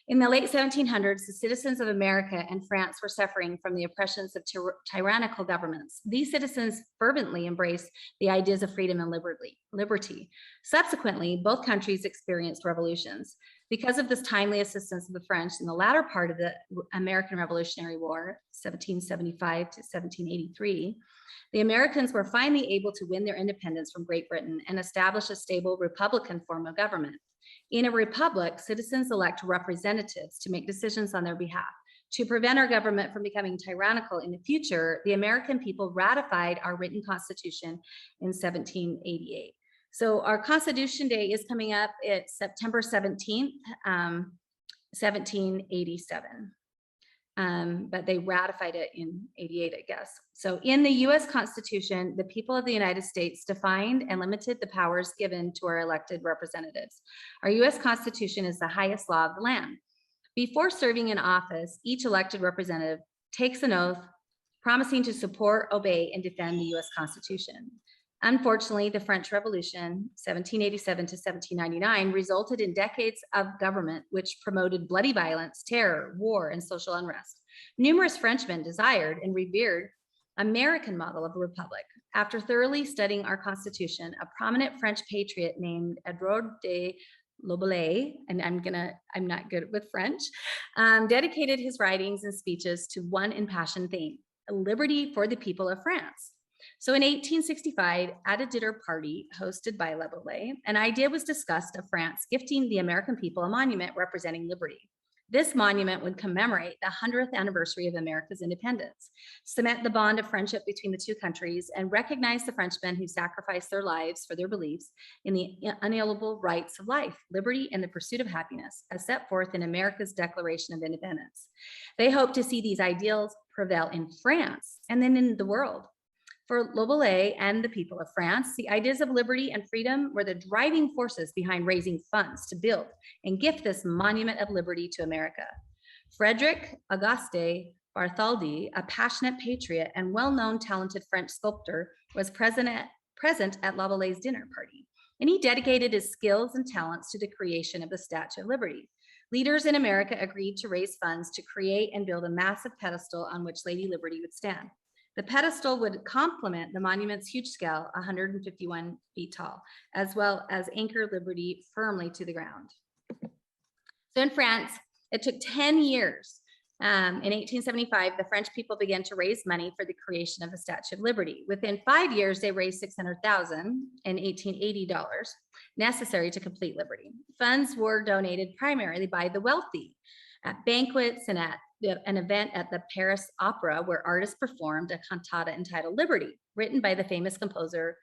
In the late 1700s, the citizens of America and France were suffering from the oppressions of tyrannical governments. These citizens fervently embraced the ideas of freedom and liberty. Subsequently, both countries experienced revolutions. Because of this timely assistance of the French in the latter part of the American Revolutionary War, 1775 to 1783, the Americans were finally able to win their independence from Great Britain and establish a stable republican form of government. In a republic, citizens elect representatives to make decisions on their behalf. To prevent our government from becoming tyrannical in the future, the American people ratified our written Constitution in 1788. So our Constitution Day is coming up. It's September 17th, 1787. But they ratified it in 88, I guess. So in the US Constitution, the people of the United States defined and limited the powers given to our elected representatives. Our US Constitution is the highest law of the land. Before serving in office, each elected representative takes an oath promising to support, obey, and defend the US Constitution. Unfortunately, the French Revolution, 1787 to 1799, resulted in decades of government which promoted bloody violence, terror, war, and social unrest. Numerous Frenchmen desired and revered American model of a republic. After thoroughly studying our Constitution, a prominent French patriot named Edouard de Lobelais, and I'm not good with French, dedicated his writings and speeches to one impassioned theme: liberty for the people of France. So in 1865, at a dinner party hosted by Lobelais, an idea was discussed of France gifting the American people a monument representing liberty. This monument would commemorate the 100th anniversary of America's independence, cement the bond of friendship between the two countries, and recognize the Frenchmen who sacrificed their lives for their beliefs in the unalienable rights of life, liberty, and the pursuit of happiness, as set forth in America's Declaration of Independence. They hoped to see these ideals prevail in France and then in the world. For Lobelais and the people of France, the ideas of liberty and freedom were the driving forces behind raising funds to build and gift this monument of liberty to America. Frederic Auguste Bartholdi, a passionate patriot and well-known talented French sculptor, was present at Lobelais's dinner party, and he dedicated his skills and talents to the creation of the Statue of Liberty. Leaders in America agreed to raise funds to create and build a massive pedestal on which Lady Liberty would stand. The pedestal would complement the monument's huge scale, 151 feet tall, as well as anchor Liberty firmly to the ground. So in France, it took 10 years. In 1875, the French people began to raise money for the creation of the Statue of Liberty. Within 5 years, they raised $600,000 in 1880 necessary to complete Liberty. Funds were donated primarily by the wealthy at banquets and at an event at the Paris Opera, where artists performed a cantata entitled Liberty, written by the famous composer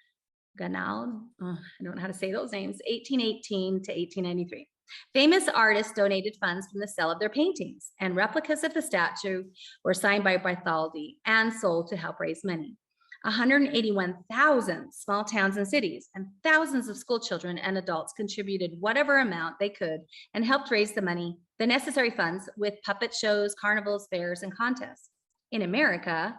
Ganal. I don't know how to say those names, 1818 to 1893. Famous artists donated funds from the sale of their paintings, and replicas of the statue were signed by Bartholdi and sold to help raise money. 181,000 small towns and cities, and thousands of school children and adults contributed whatever amount they could and helped raise the necessary funds with puppet shows, carnivals, fairs, and contests. In America,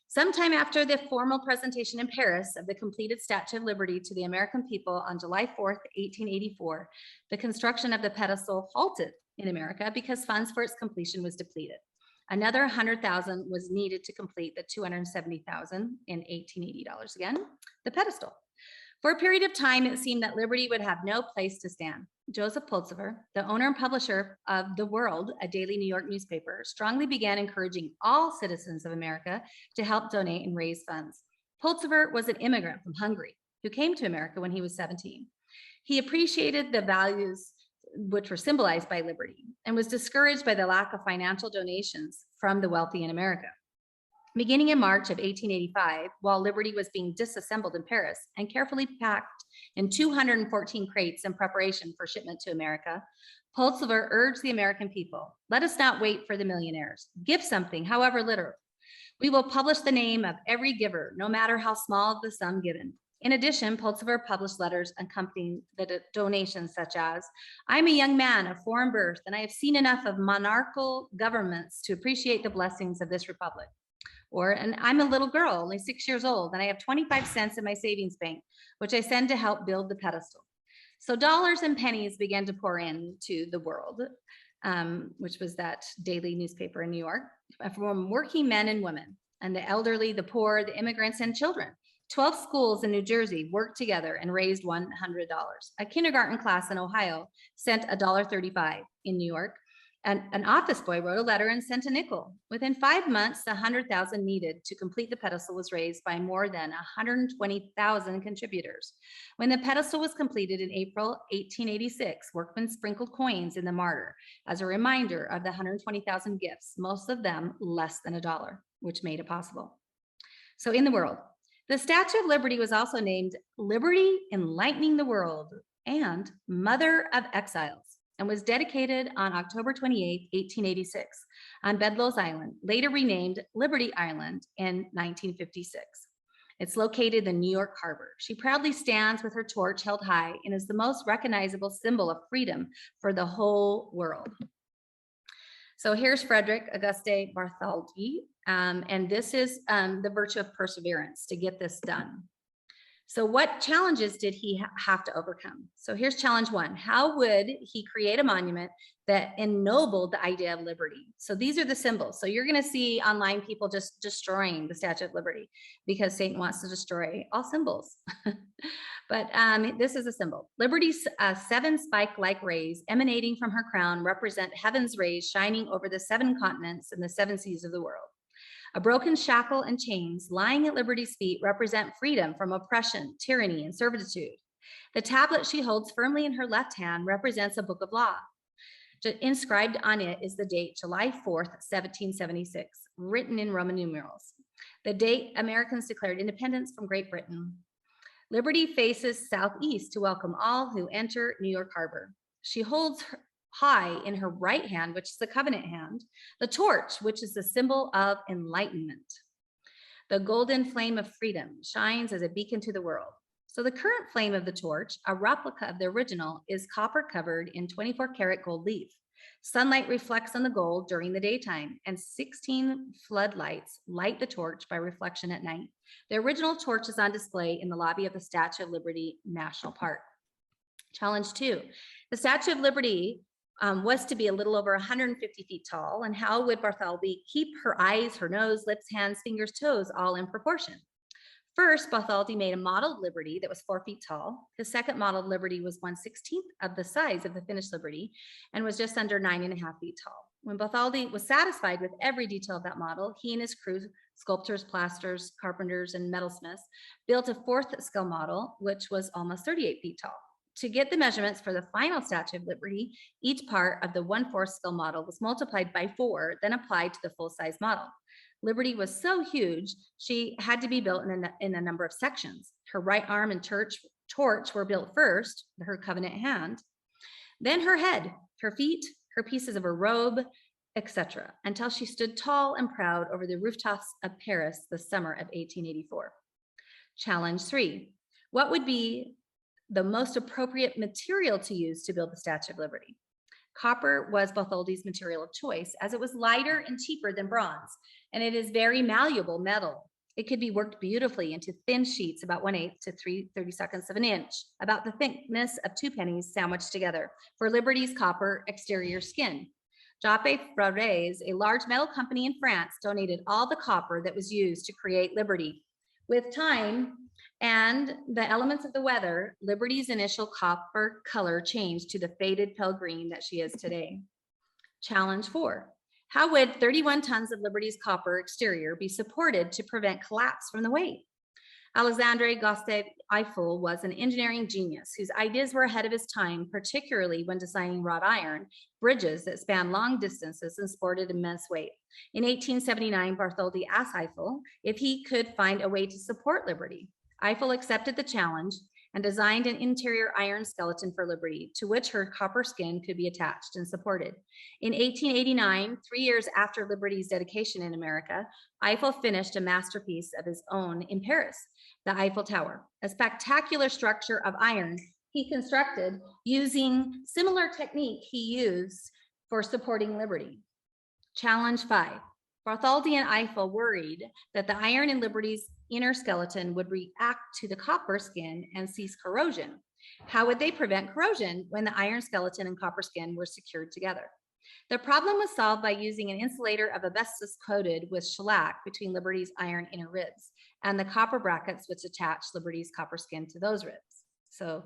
sometime after the formal presentation in Paris of the completed Statue of Liberty to the American people on July 4th, 1884, the construction of the pedestal halted in America because funds for its completion was depleted. Another 100,000 was needed to complete the 270,000 in 1880 dollars again, the pedestal. For a period of time, it seemed that liberty would have no place to stand. Joseph Pulsifer, the owner and publisher of The World, a daily New York newspaper, strongly began encouraging all citizens of America to help donate and raise funds. Pulsifer was an immigrant from Hungary who came to America when he was 17. He appreciated the values which were symbolized by liberty and was discouraged by the lack of financial donations from the wealthy in America. Beginning in March of 1885, while liberty was being disassembled in Paris and carefully packed in 214 crates in preparation for shipment to America, Pulsifer urged the American people, let us not wait for the millionaires. Give something, however little. We will publish the name of every giver, no matter how small the sum given. In addition, Pulsifer published letters accompanying the donations such as, I'm a young man of foreign birth, and I have seen enough of monarchical governments to appreciate the blessings of this republic. Or, and I'm a little girl, only 6 years old, and I have 25 cents in my savings bank, which I send to help build the pedestal. So dollars and pennies began to pour into The World, which was that daily newspaper in New York, from working men and women, and the elderly, the poor, the immigrants, and children. 12 schools in New Jersey worked together and raised $100. A kindergarten class in Ohio sent $1.35 in New York. And an office boy wrote a letter and sent a nickel. Within 5 months, the 100,000 needed to complete the pedestal was raised by more than 120,000 contributors. When the pedestal was completed in April 1886, workmen sprinkled coins in the martyr as a reminder of the 120,000 gifts, most of them less than $1, which made it possible. So in The World, the Statue of Liberty was also named Liberty Enlightening the World and Mother of Exiles, and was dedicated on October 28, 1886, on Bedloe's Island, later renamed Liberty Island in 1956. It's located in New York Harbor. She proudly stands with her torch held high and is the most recognizable symbol of freedom for the whole world. So here's Frederick Auguste Bartholdi, and this is the virtue of perseverance to get this done. So what challenges did he have to overcome? So here's challenge one. How would he create a monument that ennobled the idea of liberty? So these are the symbols. So you're going to see online people just destroying the Statue of Liberty because Satan wants to destroy all symbols. But this is a symbol. Liberty's 7 spike-like rays emanating from her crown represent heaven's rays shining over the 7 continents and the 7 seas of the world. A broken shackle and chains lying at Liberty's feet represent freedom from oppression, tyranny, and servitude. The tablet she holds firmly in her left hand represents a book of law. Inscribed on it is the date July 4th, 1776, written in Roman numerals. The date Americans declared independence from Great Britain. Liberty faces southeast to welcome all who enter New York Harbor. She holds high in her right hand, which is the covenant hand, the torch, which is the symbol of enlightenment. The golden flame of freedom shines as a beacon to the world. So the current flame of the torch, a replica of the original, is copper covered in 24-karat gold leaf. Sunlight reflects on the gold during the daytime, and 16 floodlights light the torch by reflection at night. The original torch is on display in the lobby of the Statue of Liberty National Park. Challenge 2. The Statue of Liberty was to be a little over 150 feet tall, and how would Bartholdi keep her eyes, her nose, lips, hands, fingers, toes all in proportion? First, Bartholdi made a modeled Liberty that was 4 feet tall. His second modeled Liberty was 1/16 of the size of the finished Liberty and was just under 9.5 feet tall. When Bartholdi was satisfied with every detail of that model, he and his crew, sculptors, plasters, carpenters, and metalsmiths, built a 4th scale model, which was almost 38 feet tall. To get the measurements for the final Statue of Liberty, each part of the 1/4 scale model was multiplied by 4, then applied to the full-size model. Liberty was so huge, she had to be built in a number of sections. Her right arm and torch were built first, her covenant hand, then her head, her feet, her pieces of her robe, etc., until she stood tall and proud over the rooftops of Paris the summer of 1884. Challenge 3. What would be the most appropriate material to use to build the Statue of Liberty? Copper was Bartholdi's material of choice, as it was lighter and cheaper than bronze, and it is very malleable metal. It could be worked beautifully into thin sheets about 1/8 to 3/32 of an inch, about the thickness of 2 pennies sandwiched together, for Liberty's copper exterior skin. Jappe Frères, a large metal company in France, donated all the copper that was used to create Liberty. With time and the elements of the weather, Liberty's initial copper color changed to the faded pale green that she is today. Challenge 4. How would 31 tons of Liberty's copper exterior be supported to prevent collapse from the weight? Alexandre Gustave Eiffel was an engineering genius whose ideas were ahead of his time, particularly when designing wrought iron bridges that spanned long distances and sported immense weight. In 1879, Bartholdi asked Eiffel if he could find a way to support Liberty. Eiffel accepted the challenge and designed an interior iron skeleton for Liberty, to which her copper skin could be attached and supported. In 1889, 3 years after Liberty's dedication in America, Eiffel finished a masterpiece of his own in Paris, the Eiffel Tower, a spectacular structure of iron he constructed using similar technique he used for supporting Liberty. Challenge 5. Bartholdi and Eiffel worried that the iron in Liberty's inner skeleton would react to the copper skin and cease corrosion. How would they prevent corrosion when the iron skeleton and copper skin were secured together? The problem was solved by using an insulator of asbestos coated with shellac between Liberty's iron inner ribs and the copper brackets which attach Liberty's copper skin to those ribs. So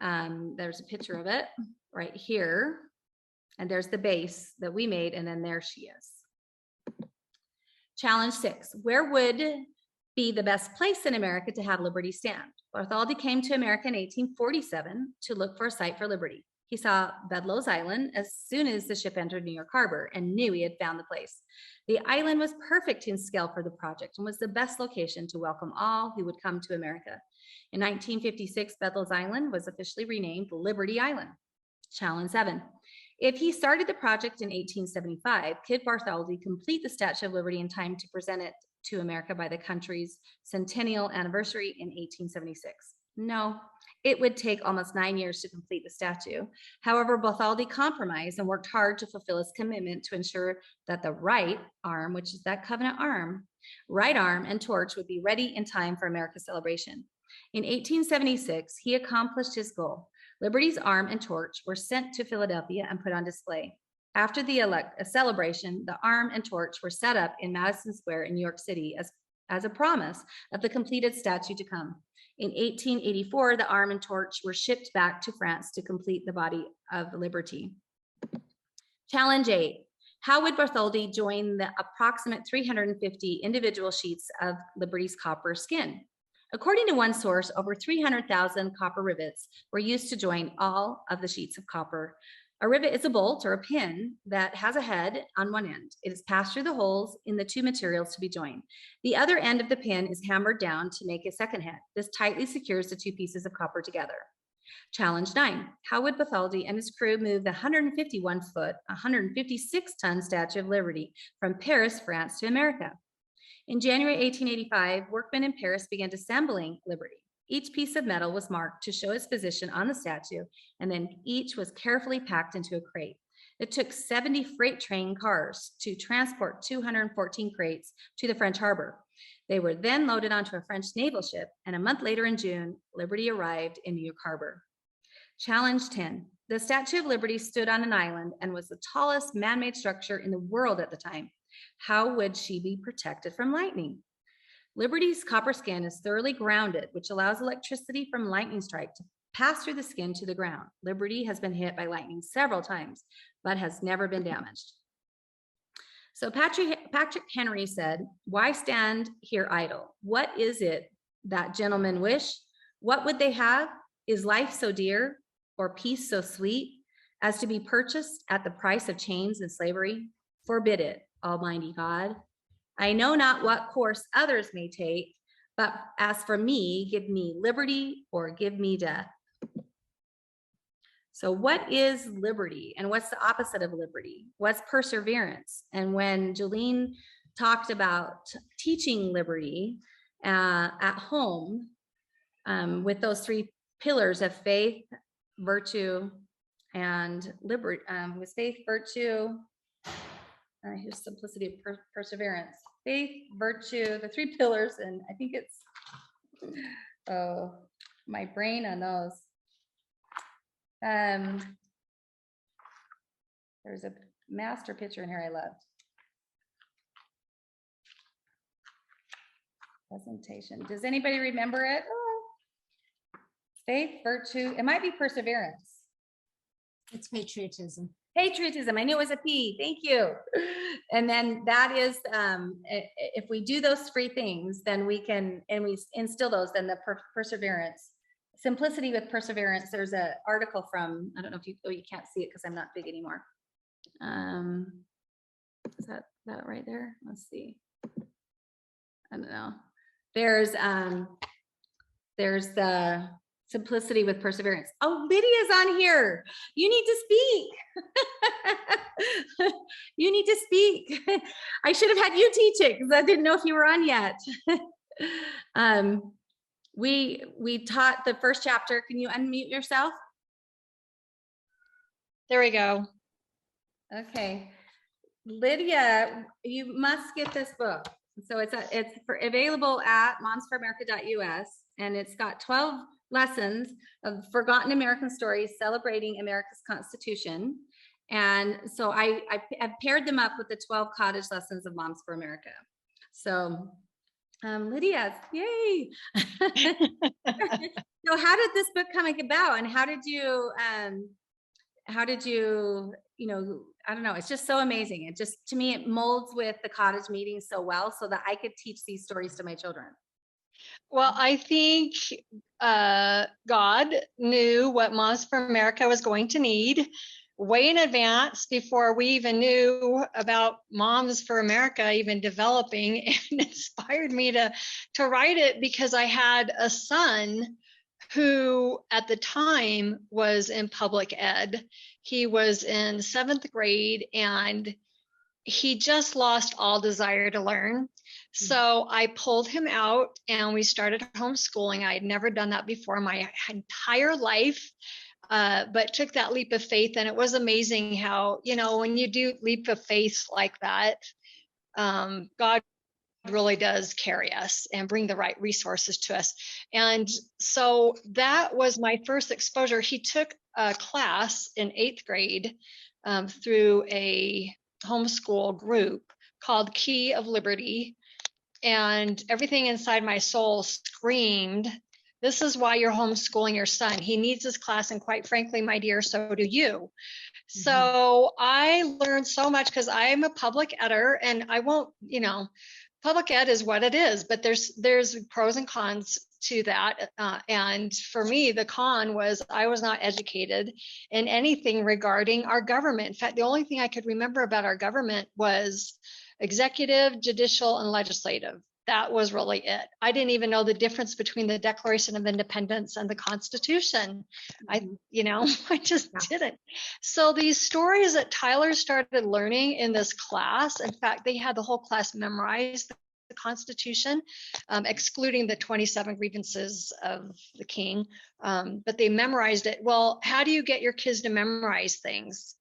there's a picture of it right here. And there's the base that we made, and then there she is. Challenge 6. Where would be the best place in America to have Liberty stand? Bartholdi came to America in 1847 to look for a site for Liberty. He saw Bedloe's Island as soon as the ship entered New York Harbor and knew he had found the place. The island was perfect in scale for the project and was the best location to welcome all who would come to America. In 1956, Bedloe's Island was officially renamed Liberty Island. Challenge 7. If he started the project in 1875, could Bartholdi complete the Statue of Liberty in time to present it to America by the country's centennial anniversary in 1876? No, it would take almost 9 years to complete the statue. However, Bartholdi compromised and worked hard to fulfill his commitment to ensure that the right arm, which is that covenant arm, right arm and torch would be ready in time for America's celebration. In 1876, he accomplished his goal. Liberty's arm and torch were sent to Philadelphia and put on display. After the celebration, the arm and torch were set up in Madison Square in New York City as a promise of the completed statue to come. In 1884, the arm and torch were shipped back to France to complete the body of Liberty. Challenge 8. How would Bartholdi join the approximate 350 individual sheets of Liberty's copper skin? According to one source, over 300,000 copper rivets were used to join all of the sheets of copper. A rivet is a bolt or a pin that has a head on one end. It is passed through the holes in the two materials to be joined. The other end of the pin is hammered down to make a second head. This tightly secures the two pieces of copper together. Challenge 9. How would Bartholdi and his crew move the 151-foot, 156-ton Statue of Liberty from Paris, France to America? In January 1885, workmen in Paris began assembling Liberty. Each piece of metal was marked to show its position on the statue, and then each was carefully packed into a crate. It took 70 freight train cars to transport 214 crates to the French harbor. They were then loaded onto a French naval ship, and a month later in June, Liberty arrived in New York Harbor. Challenge 10. The Statue of Liberty stood on an island and was the tallest man-made structure in the world at the time. How would she be protected from lightning? Liberty's copper skin is thoroughly grounded, which allows electricity from lightning strike to pass through the skin to the ground. Liberty has been hit by lightning several times, but has never been damaged. So Patrick Henry said, "Why stand here idle? What is it that gentlemen wish? What would they have? Is life so dear, or peace so sweet, as to be purchased at the price of chains and slavery? Forbid it, Almighty God. I know not what course others may take, but as for me, give me liberty or give me death." So what is liberty, and what's the opposite of liberty? What's perseverance? And when Jolene talked about teaching liberty, at home with those three pillars of faith, virtue, and liberty. With faith, virtue, here's simplicity of perseverance. Faith, virtue, the three pillars, and I think it's, oh, my brain on those. There's a master picture in here I loved. Presentation. Does anybody remember it? Oh. Faith, virtue. It might be perseverance. It's patriotism. Patriotism. I knew it was a P. Thank you. And then that is, if we do those three things, then we can, and we instill those, then the perseverance, simplicity with perseverance. There's an article from, I don't know if you, oh, you can't see it because I'm not big anymore. Is that right there? Let's see. I don't know. There's the simplicity with perseverance. Oh, Lydia's on here. You need to speak. You need to speak. I should have had you teach it because I didn't know if you were on yet. We taught the first chapter. Can you unmute yourself? There we go. Okay. Lydia, you must get this book. So it's available at momsforamerica.us, and it's got 12 lessons of forgotten American stories celebrating America's Constitution. And so I've paired them up with the 12 cottage lessons of Moms for America. So Lydia, yay. So how did this book come about, and how did you, you know, I don't know, it's just so amazing. It just, to me, it molds with the cottage meeting so well so that I could teach these stories to my children. Well, I think God knew what Moms for America was going to need way in advance before we even knew about Moms for America even developing, and inspired me to write it because I had a son who at the time was in public ed. He was in 7th grade and he just lost all desire to learn. So I pulled him out and we started homeschooling. I had never done that before my entire life, but took that leap of faith. And it was amazing how, you know, when you do leap of faith like that, God really does carry us and bring the right resources to us. And so that was my first exposure. He took a class in 8th grade through a homeschool group called Key of Liberty. And everything inside my soul screamed, this is why you're homeschooling your son. He needs this class. And quite frankly, my dear, so do you. So I learned so much because I'm a public editor, and I won't, you know, public ed is what it is, but there's pros and cons to that. And for me, the con was I was not educated in anything regarding our government. In fact, the only thing I could remember about our government was executive, judicial, and legislative. That was really it. I didn't even know the difference between the Declaration of Independence and the Constitution. I just didn't. So these stories that Tyler started learning in this class, in fact, they had the whole class memorize the Constitution, excluding the 27 grievances of the king, but they memorized it. Well, how do you get your kids to memorize things?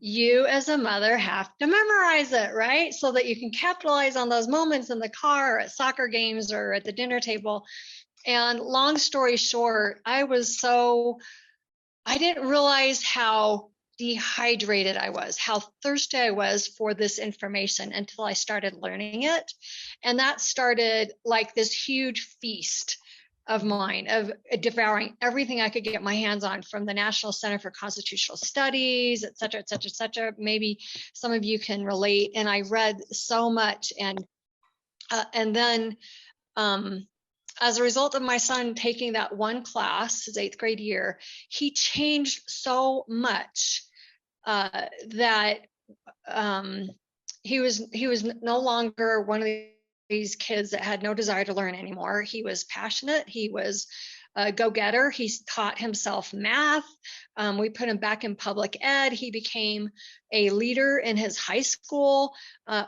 You as a mother have to memorize it, right? So that you can capitalize on those moments in the car, or at soccer games, or at the dinner table. And long story short, I didn't realize how dehydrated I was, how thirsty I was for this information until I started learning it. And that started like this huge feast of mine, of devouring everything I could get my hands on from the National Center for Constitutional Studies, et cetera, et cetera, et cetera. Maybe some of you can relate. And I read so much. And then as a result of my son taking that one class, his 8th grade year, he changed so much that he was no longer one of these kids that had no desire to learn anymore. He was passionate. He was a go-getter. He's taught himself math. We put him back in public ed. He became a leader in his high school.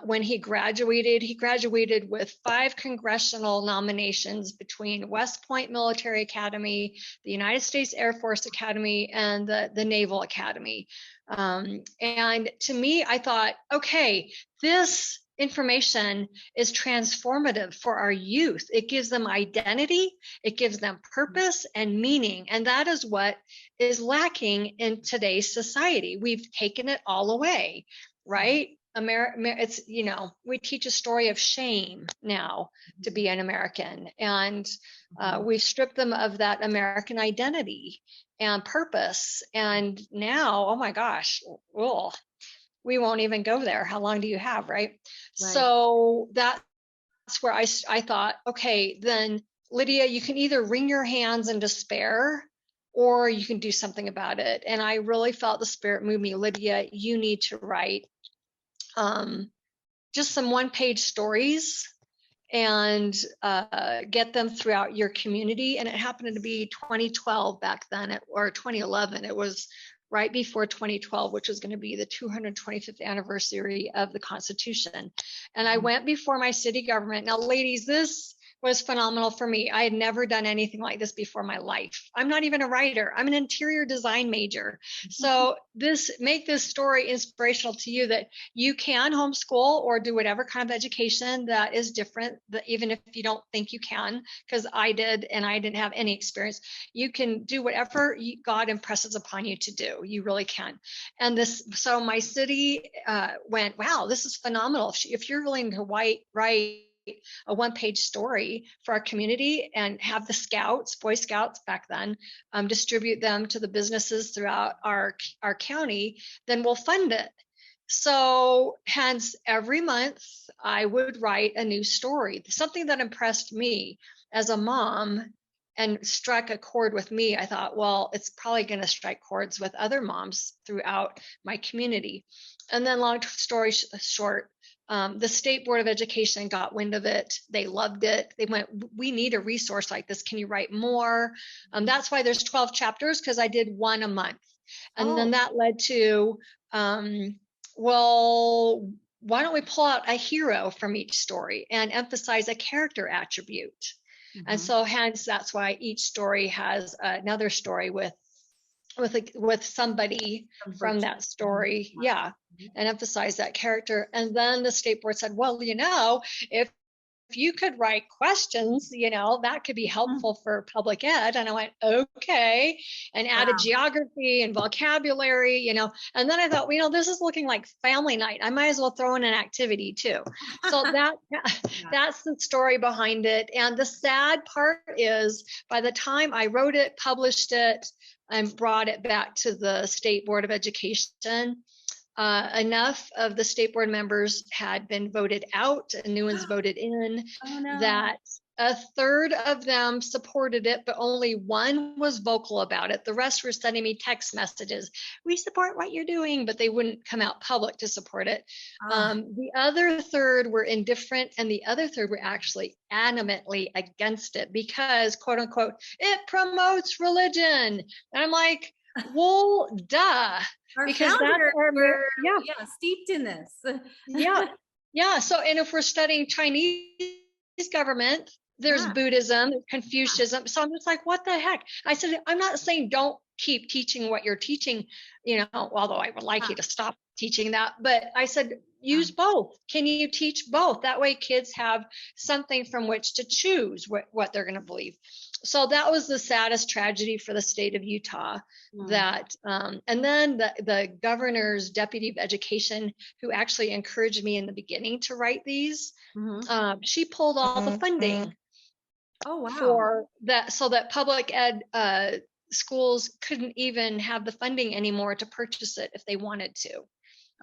When he graduated with 5 congressional nominations between West Point Military Academy, the United States Air Force Academy, and the Naval Academy. And to me, I thought, okay, this information is transformative for our youth. It gives them identity, it gives them purpose and meaning. And that is what is lacking in today's society. We've taken it all away, right? It's, we teach a story of shame now to be an American. And we've stripped them of that American identity and purpose. And now, oh my gosh, we won't even go there. How long do you have, right? So that's where I thought, okay, then Lydia, you can either wring your hands in despair or you can do something about it. And I really felt the Spirit move me, Lydia, you need to write just some one-page stories and get them throughout your community. And it happened to be 2012 back then, or 2011. It was right before 2012, which was going to be the 225th anniversary of the Constitution. And I went before my city government. Now, ladies, this was phenomenal for me. I had never done anything like this before in my life. I'm not even a writer. I'm an interior design major. So make this story inspirational to you that you can homeschool or do whatever kind of education that is different, even if you don't think you can, because I did, and I didn't have any experience. You can do whatever God impresses upon you to do. You really can. And so my city went, wow, this is phenomenal. If you're willing to write a one-page story for our community and have the scouts, Boy Scouts back then, distribute them to the businesses throughout our county, then we'll fund it. So hence every month I would write a new story, something that impressed me as a mom and struck a chord with me. I thought, well, it's probably going to strike chords with other moms throughout my community. And then long story short, the State Board of Education got wind of it. They loved it. They went, we need a resource like this. Can you write more? That's why there's 12 chapters, because I did one a month. And then that led to, well, why don't we pull out a hero from each story and emphasize a character attribute? And so hence, that's why each story has another story with somebody from that story. Yeah. And emphasize that character. And then the state board said, well, if you could write questions, that could be helpful for public ed. And I went, okay, and added geography and vocabulary, and then I thought, this is looking like family night. I might as well throw in an activity too. So that's the story behind it. And the sad part is, by the time I wrote it, published it, and brought it back to the State Board of Education, enough of the state board members had been voted out and new ones voted in that a third of them supported it, but only one was vocal about it. The rest were sending me text messages. We support what you're doing, but they wouldn't come out public to support it. The other third were indifferent, and the other third were actually adamantly against it because, quote unquote, it promotes religion. And I'm like, well, duh. Because that's steeped in this. Yeah. So, and if we're studying Chinese government, there's Buddhism, Confucianism. So I'm just like, what the heck? I said, I'm not saying don't keep teaching what you're teaching, although I would like you to stop teaching that. But I said, use both. Can you teach both? That way kids have something from which to choose what they're going to believe. So that was the saddest tragedy for the state of Utah. And then the governor's deputy of education, who actually encouraged me in the beginning to write these, she pulled all the funding. For that, so that public ed schools couldn't even have the funding anymore to purchase it if they wanted to.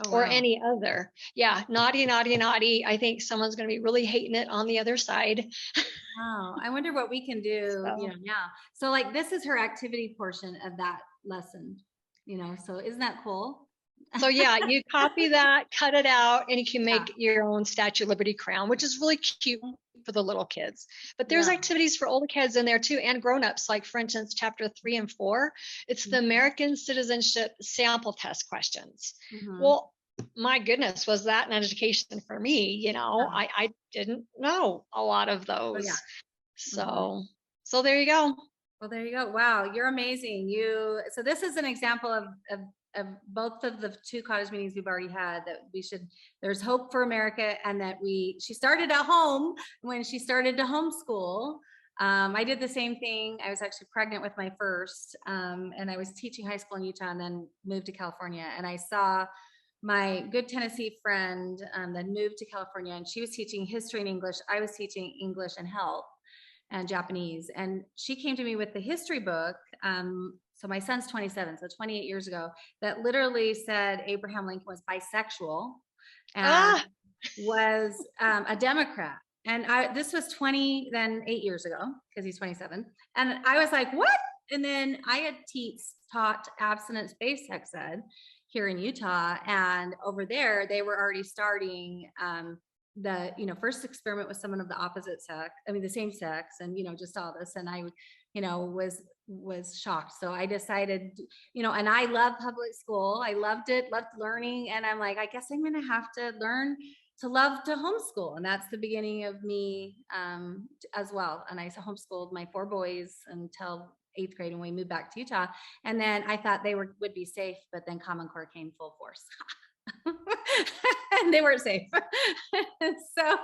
Or any other. Yeah, naughty. I think someone's going to be really hating it on the other side. Wow, I wonder what we can do. So like this is her activity portion of that lesson. So isn't that cool? So yeah, you copy that, cut it out, and you can make your own Statue of Liberty crown, which is really cute. for the little kids, but there's Yeah. activities for older kids in there too, and grown-ups, like for instance, chapter 3 and 4, it's the American citizenship sample test questions. Mhm. Well, my goodness, was that an education for me? You know, Yeah. I didn't know a lot of Oh, those. yeah. So there you go. Well, there you go. Wow, you're amazing. So this is an example of both of the 2 cottage meetings we've already had, that there's hope for America, and that she started at home when she started to homeschool. I did the same thing. I was actually pregnant with my first, and I was teaching high school in Utah and then moved to California. And I saw my good Tennessee friend that moved to California, and she was teaching history and English. I was teaching English and health and Japanese. And she came to me with the history book. So my son's 27, so 28 years ago, that literally said Abraham Lincoln was bisexual and was a Democrat. And this was 8 years ago, because he's 27. And I was like, what? And then I had taught abstinence-based sex ed here in Utah. And over there, they were already starting the first experiment with someone of the opposite sex, the same sex, and just all this. And I was shocked. So I decided, and I love public school. I loved learning. And I'm like, I guess I'm gonna have to learn to love to homeschool. And that's the beginning of me as well. And I homeschooled my 4 boys until 8th grade when we moved back to Utah. And then I thought they would be safe, but then Common Core came full force. And they weren't safe. So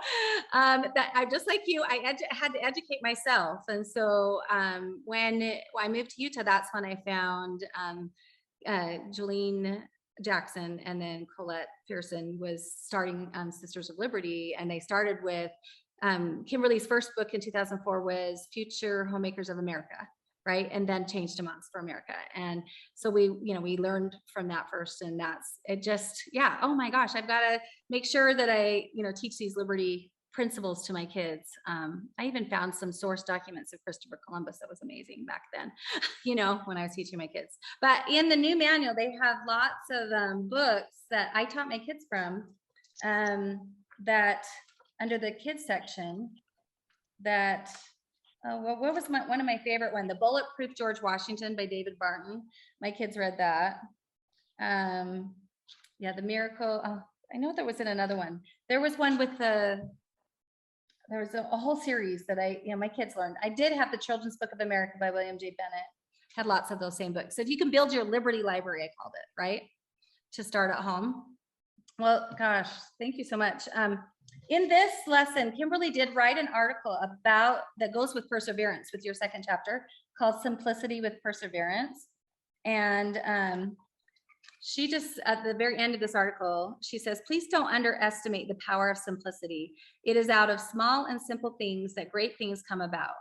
that I'm just like you, I had to educate myself. And so when I moved to Utah, that's when I found Jolene Jackson, and then Colette Pearson was starting Sisters of Liberty. And they started with Kimberly's first book in 2004 was Future Homemakers of America. Right. And then changed to Moms for America. And so we learned from that first, and oh my gosh, I've got to make sure that I, teach these liberty principles to my kids. I even found some source documents of Christopher Columbus. That was amazing back then, when I was teaching my kids. But in the new manual, they have lots of books that I taught my kids from, that under the kids section, that what was one of my favorite one? The Bulletproof George Washington by David Barton. My kids read that. Yeah, The Miracle. Oh, I know there was another one. There was one with there was a whole series that my kids learned. I did have the Children's Book of America by William J. Bennett. Had lots of those same books. So if you can build your Liberty Library, I called it, right? To start at home. Well, gosh, thank you so much. In this lesson, Kimberly did write an article that goes with perseverance, with your second chapter, called Simplicity with Perseverance. And she just, at the very end of this article, she says, please don't underestimate the power of simplicity. It is out of small and simple things that great things come about.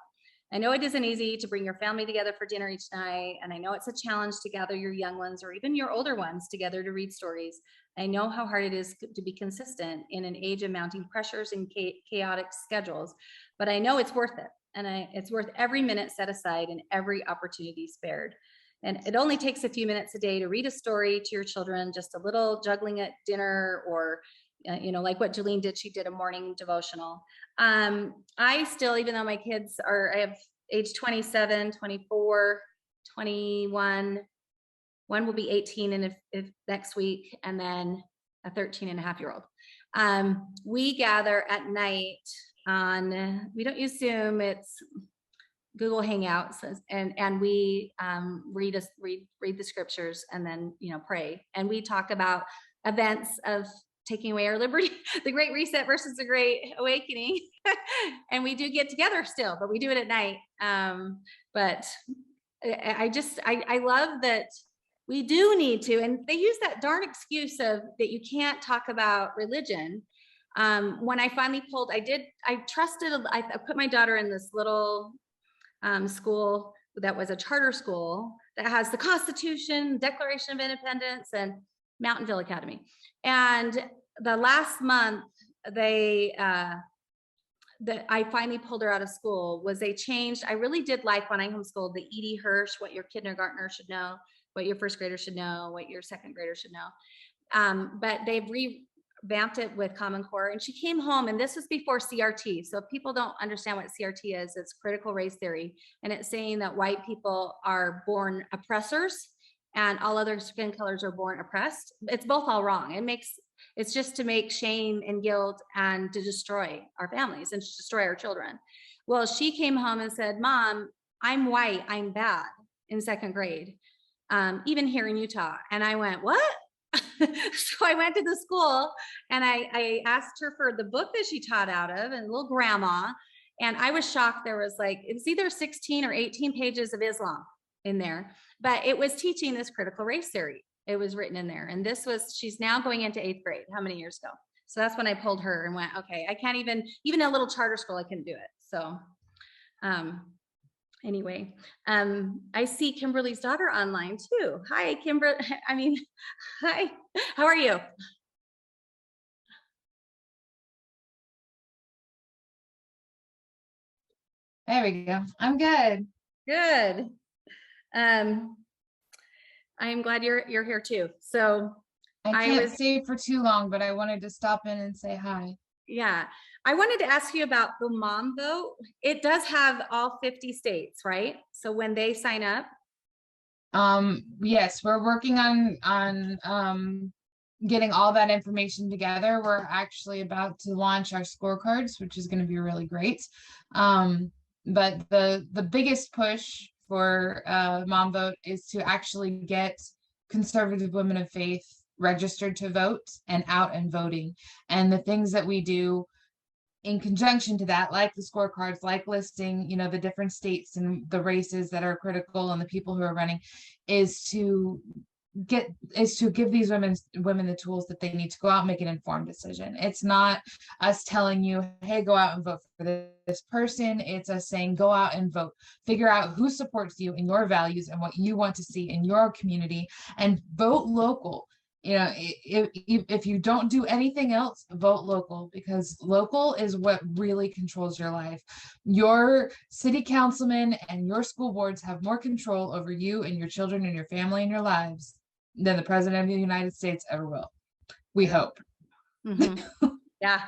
I know it isn't easy to bring your family together for dinner each night, and I know it's a challenge to gather your young ones or even your older ones together to read stories. I know how hard it is to be consistent in an age of mounting pressures and chaotic schedules, but I know it's worth it, and it's worth every minute set aside and every opportunity spared. And it only takes a few minutes a day to read a story to your children, just a little juggling at dinner, or like what Jolene did, she did a morning devotional. I still, even though my kids I have age 27, 24, 21, one will be 18 and if next week, and then a 13-and-a-half-year-old. We gather at night we don't use Zoom, it's Google Hangouts, and we read the scriptures, and then pray, and we talk about events of taking away our liberty, the Great Reset versus the Great Awakening. And we do get together still, but we do it at night. But I love that we do need to, and they use that darn excuse of that you can't talk about religion. When I finally pulled, I put my daughter in this little school that was a charter school that has the Constitution, Declaration of Independence, and Mountainville Academy. And the last month that I finally pulled her out of school was they changed. I really did like when I homeschooled the Edie Hirsch, what your kindergartner should know, what your first grader should know, what your second grader should know. But they've vamped it with Common Core, and she came home, and this was before CRT. So if people don't understand what CRT is, it's critical race theory, and it's saying that white people are born oppressors and all other skin colors are born oppressed. It's both all wrong. It's just to make shame and guilt and to destroy our families and to destroy our children. Well, she came home and said, Mom, I'm white, I'm bad, in 2nd grade, even here in Utah. And I went, what? So I went to the school and I asked her for the book that she taught out of, and little grandma. And I was shocked. There was like, it was either 16 or 18 pages of Islam in there, but it was teaching this critical race theory. It was written in there. And she's now going into 8th grade. How many years ago? So that's when I pulled her and went, okay, I can't even a little charter school, I couldn't do it. So, anyway, I see Kimberly's daughter online too. Hi, Kimberly. Hi, how are you? There we go. I'm good. Good. I'm glad you're here too. So I can't stay for too long, but I wanted to stop in and say hi. Yeah. I wanted to ask you about the mom vote. It does have all 50 states, right? So when they sign up? Yes, we're working on getting all that information together. We're actually about to launch our scorecards, which is going to be really great. But the biggest push for mom vote is to actually get conservative women of faith registered to vote and out and voting. And the things that we do in conjunction to that, like the scorecards, like listing, the different states and the races that are critical and the people who are running, is to give these women the tools that they need to go out and make an informed decision. It's not us telling you, hey, go out and vote for this person. It's us saying, go out and vote, figure out who supports you and your values and what you want to see in your community, and vote local. If you don't do anything else, vote local, because local is what really controls your life. Your city councilmen and your school boards have more control over you and your children and your family and your lives than the president of the United States ever will. We hope. Mm-hmm. Yeah,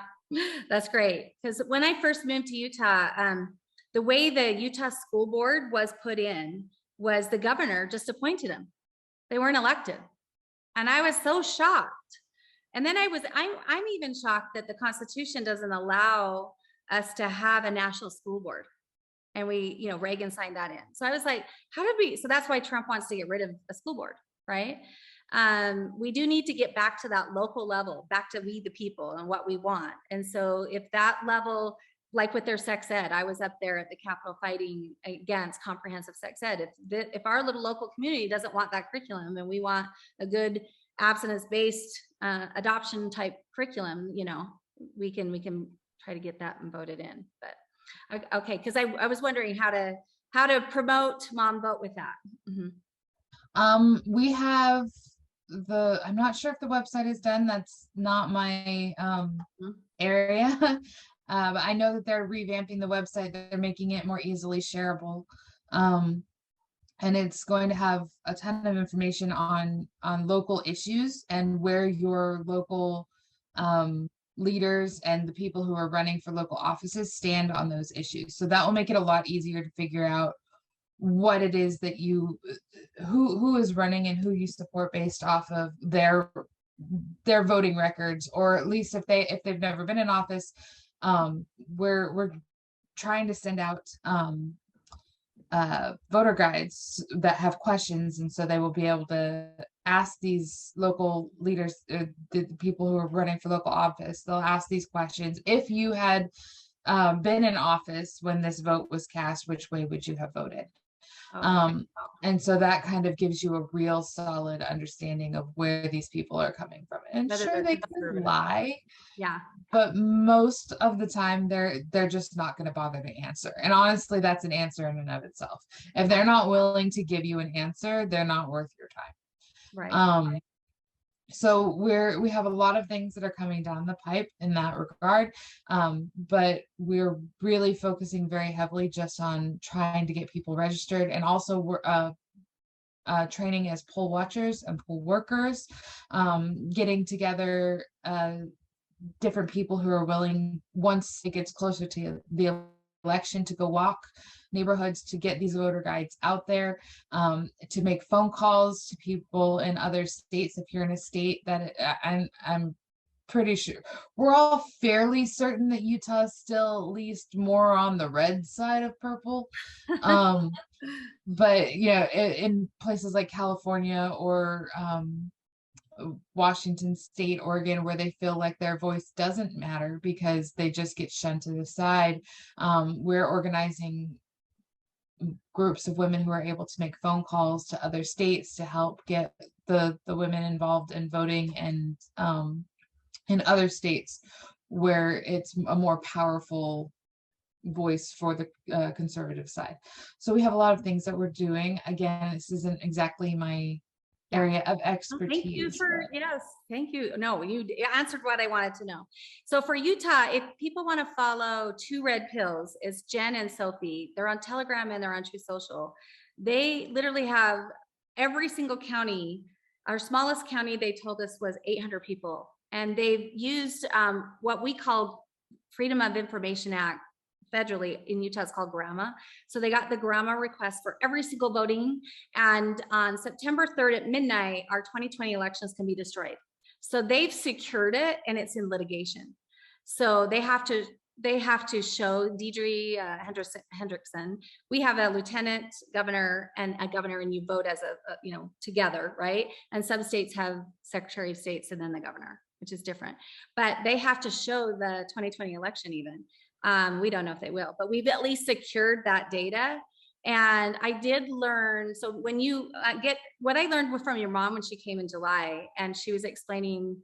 that's great. Because when I first moved to Utah, the way the Utah school board was put in was the governor just appointed them. They weren't elected. And I was so shocked. And then I'm even shocked that the Constitution doesn't allow us to have a national school board. And Reagan signed that in. So I was like, so that's why Trump wants to get rid of a school board, right? We do need to get back to that local level, back to we the people and what we want. And so if that level, like with their sex ed, I was up there at the Capitol fighting against comprehensive sex ed. If our little local community doesn't want that curriculum, and we want a good abstinence-based adoption type curriculum, we can try to get that and voted in. But okay, because I was wondering how to promote mom vote with that. Mm-hmm. We have I'm not sure if the website is done. That's not my area. But I know that they're revamping the website. They're making it more easily shareable. And it's going to have a ton of information on local issues and where your local leaders and the people who are running for local offices stand on those issues. So that will make it a lot easier to figure out what it is that who is running and who you support based off of their voting records, or at least if they've never been in office. We're trying to send out voter guides that have questions, and so they will be able to ask these local leaders, the people who are running for local office. They'll ask these questions. If you had been in office when this vote was cast, which way would you have voted? Okay. And so that kind of gives you a real solid understanding of where these people are coming from. And sure, they can lie, yeah, but most of the time they're just not going to bother to answer. And honestly, that's an answer in and of itself. If they're not willing to give you an answer, they're not worth your time. Right. So we have a lot of things that are coming down the pipe in that regard, but we're really focusing very heavily just on trying to get people registered, and also we're training as poll watchers and poll workers, getting together different people who are willing, once it gets closer to the election, to go walk neighborhoods, to get these voter guides out there, to make phone calls to people in other states. If you're in a state that I'm pretty sure, we're all fairly certain that Utah is still at least more on the red side of purple. But in places like California or Washington State, Oregon, where they feel like their voice doesn't matter because they just get shunned to the side, we're organizing groups of women who are able to make phone calls to other states to help get the women involved in voting, and in other states where it's a more powerful voice for the conservative side. So we have a lot of things that we're doing. Again, this isn't exactly my area of expertise. Thank you for, yes, thank you. No, you answered what I wanted to know. So for Utah, if people want to follow Two Red Pills, it's Jen and Sophie. They're on Telegram and they're on True Social. They literally have every single county. Our smallest county, they told us, was 800 people. And they've used what we call Freedom of Information Act. Federally in Utah, it's called GRAMA. So they got the GRAMA request for every single voting. And on September 3rd at midnight, our 2020 elections can be destroyed. So they've secured it, and it's in litigation. So they have to show Deidre Hendrickson. We have a lieutenant governor and a governor, and you vote as together, right? And some states have secretary of states and then the governor, which is different. But they have to show the 2020 election even. We don't know if they will, but we've at least secured that data. And I did learn, so when you get what I learned from your mom when she came in July, and she was explaining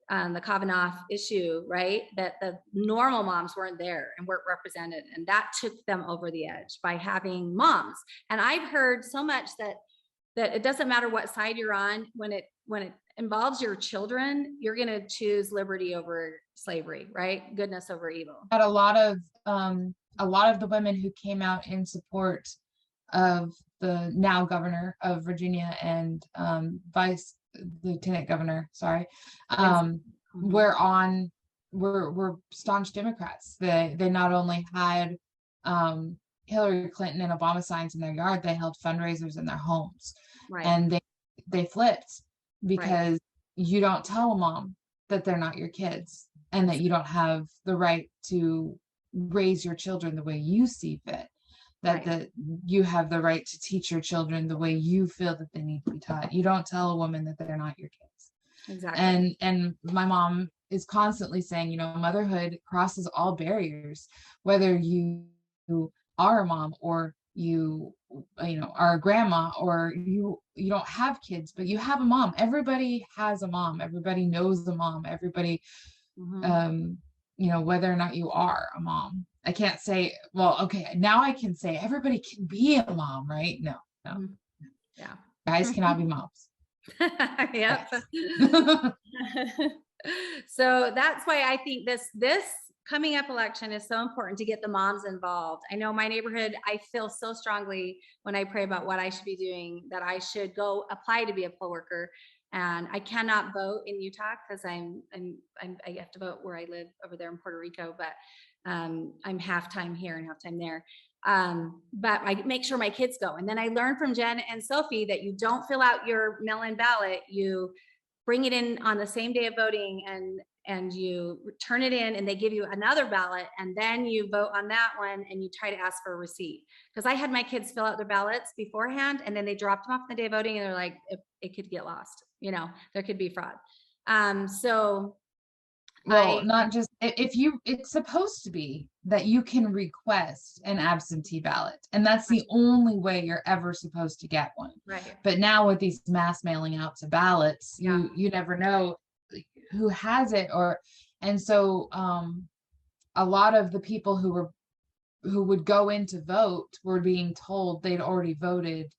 the Kavanaugh issue, right? That the normal moms weren't there and weren't represented. And that took them over the edge by having moms. And I've heard so much that it doesn't matter what side you're on, when it involves your children, you're going to choose liberty over slavery, right? Goodness over evil. Had a lot of the women who came out in support of the now governor of Virginia and vice lieutenant governor, were staunch Democrats. They not only had Hillary Clinton and Obama signs in their yard, they held fundraisers in their homes. Right. And they flipped, because you don't tell a mom that they're not your kids, and that you don't have the right to raise your children the way you see fit, that you have the right to teach your children the way you feel that they need to be taught. You don't tell a woman that they're not your kids. Exactly. And my mom is constantly saying, motherhood crosses all barriers, whether you are a mom or you are a grandma, or you don't have kids, but you have a mom. Everybody has a mom. Everybody knows the mom. Everybody, whether or not you are a mom. I can't say, well, okay, now I can say everybody can be a mom, right? No. Yeah. Guys cannot be moms. Yep. So that's why I think this coming up election is so important, to get the moms involved. I know my neighborhood, I feel so strongly when I pray about what I should be doing, that I should go apply to be a poll worker. And I cannot vote in Utah because I have to vote where I live over there in Puerto Rico, but I'm half-time here and half-time there. But I make sure my kids go. And then I learned from Jen and Sophie that you don't fill out your mail-in ballot, you bring it in on the same day of voting, and you turn it in, and they give you another ballot, and then you vote on that one, and you try to ask for a receipt. Because I had my kids fill out their ballots beforehand, and then they dropped them off on the day of voting, and they're like, it could get lost, there could be fraud. Not just it's supposed to be that you can request an absentee ballot, and that's the only way you're ever supposed to get one. Right. But now with these mass mailing out to ballots, you never know who has it, and so a lot of the people who would go in to vote were being told they'd already voted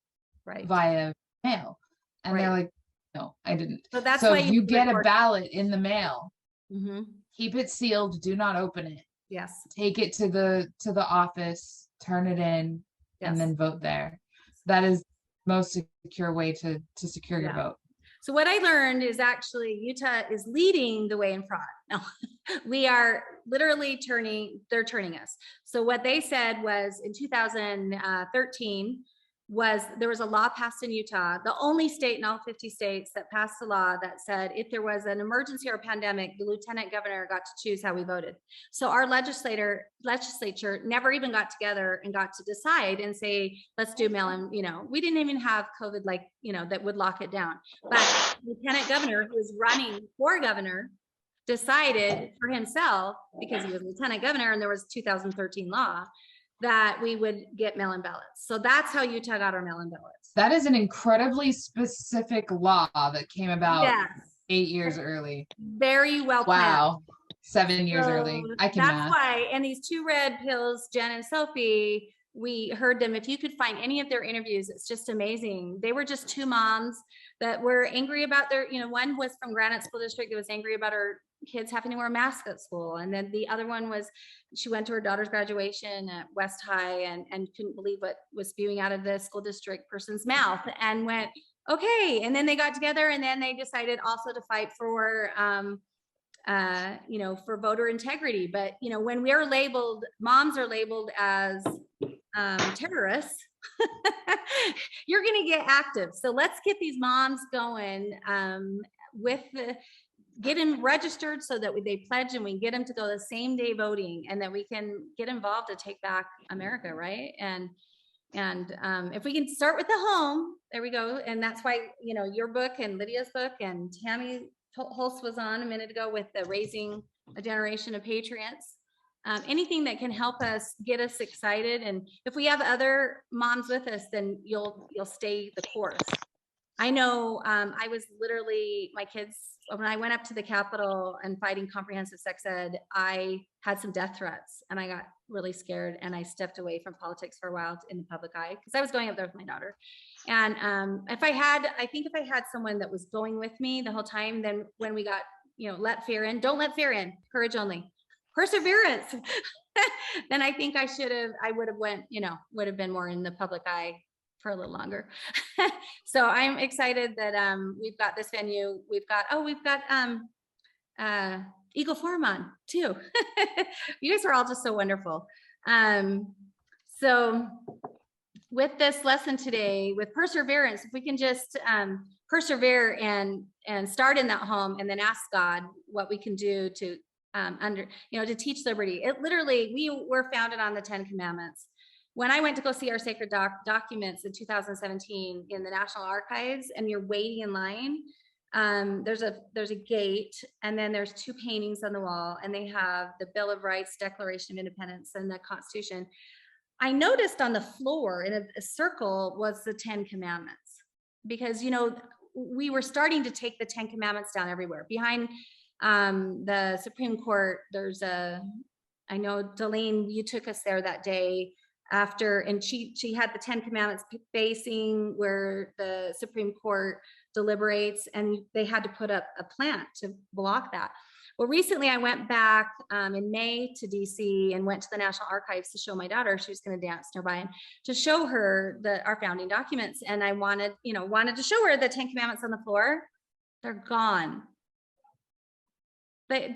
via mail, and they're like, no, I didn't. So if you get a ballot in the mail, keep it sealed, do not open it. Yes. Take it to the office, turn it in, and then vote there. That is the most secure way to secure your vote. So what I learned is actually Utah is leading the way in fraud. No, we are literally they're turning us. So what they said was in 2013 there was a law passed in Utah, the only state in all 50 states that passed a law that said if there was an emergency or a pandemic, the lieutenant governor got to choose how we voted. So our legislature never even got together and got to decide and say, let's do mail-in, we didn't even have COVID that would lock it down. But lieutenant governor who was running for governor decided for himself, because he was lieutenant governor and there was 2013 law, that we would get mail-in ballots. So that's how Utah got our mail-in ballots. That is an incredibly specific law that came about Yes. 8 years early. Very well planned. Wow. 7 years early. I can That's math. why, and these two red pills, Jen and Sophie, we heard them. If you could find any of their interviews, it's just amazing. They were just two moms that were angry about one was from Granite School District that was angry about her kids having to wear a mask at school. And then the other one was, she went to her daughter's graduation at West High and couldn't believe what was spewing out of the school district person's mouth and went, okay. And then they got together and then they decided also to fight for, for voter integrity. But, when we are labeled, moms are labeled as terrorists, you're going to get active. So let's get these moms going get them registered so that they pledge and we get them to go the same day voting and that we can get involved to take back America, right? And if we can start with the home, there we go. And that's why, your book and Lydia's book and Tami Holst was on a minute ago with the Raising a Generation of Patriots. Anything that can help us get us excited. And if we have other moms with us, then you'll stay the course. I know I was literally, my kids, when I went up to the Capitol and fighting comprehensive sex ed, I had some death threats and I got really scared and I stepped away from politics for a while in the public eye because I was going up there with my daughter. And if I had someone that was going with me the whole time, then when we got, let fear in, don't let fear in, courage only, perseverance. Then I think I would have been more in the public eye for a little longer. So I'm excited that we've got this venue. We've got Eagle Forum on too. You guys are all just so wonderful. So with this lesson today, with perseverance, if we can just persevere and start in that home and then ask God what we can do to to teach liberty. It literally, we were founded on the 10 Commandments. When I went to go see our sacred documents in 2017 in the National Archives, and you're waiting in line, there's a gate, and then there's two paintings on the wall, and they have the Bill of Rights, Declaration of Independence, and the Constitution. I noticed on the floor in a circle was the 10 Commandments, because we were starting to take the 10 Commandments down everywhere. Behind the Supreme Court, I know Delane, you took us there that day. And she had the 10 Commandments facing where the Supreme Court deliberates, and they had to put up a plant to block that. Well, recently I went back in May to DC and went to the National Archives to show my daughter. She was going to dance nearby, and to show her our founding documents. And I wanted to show her the 10 Commandments on the floor. They're gone. They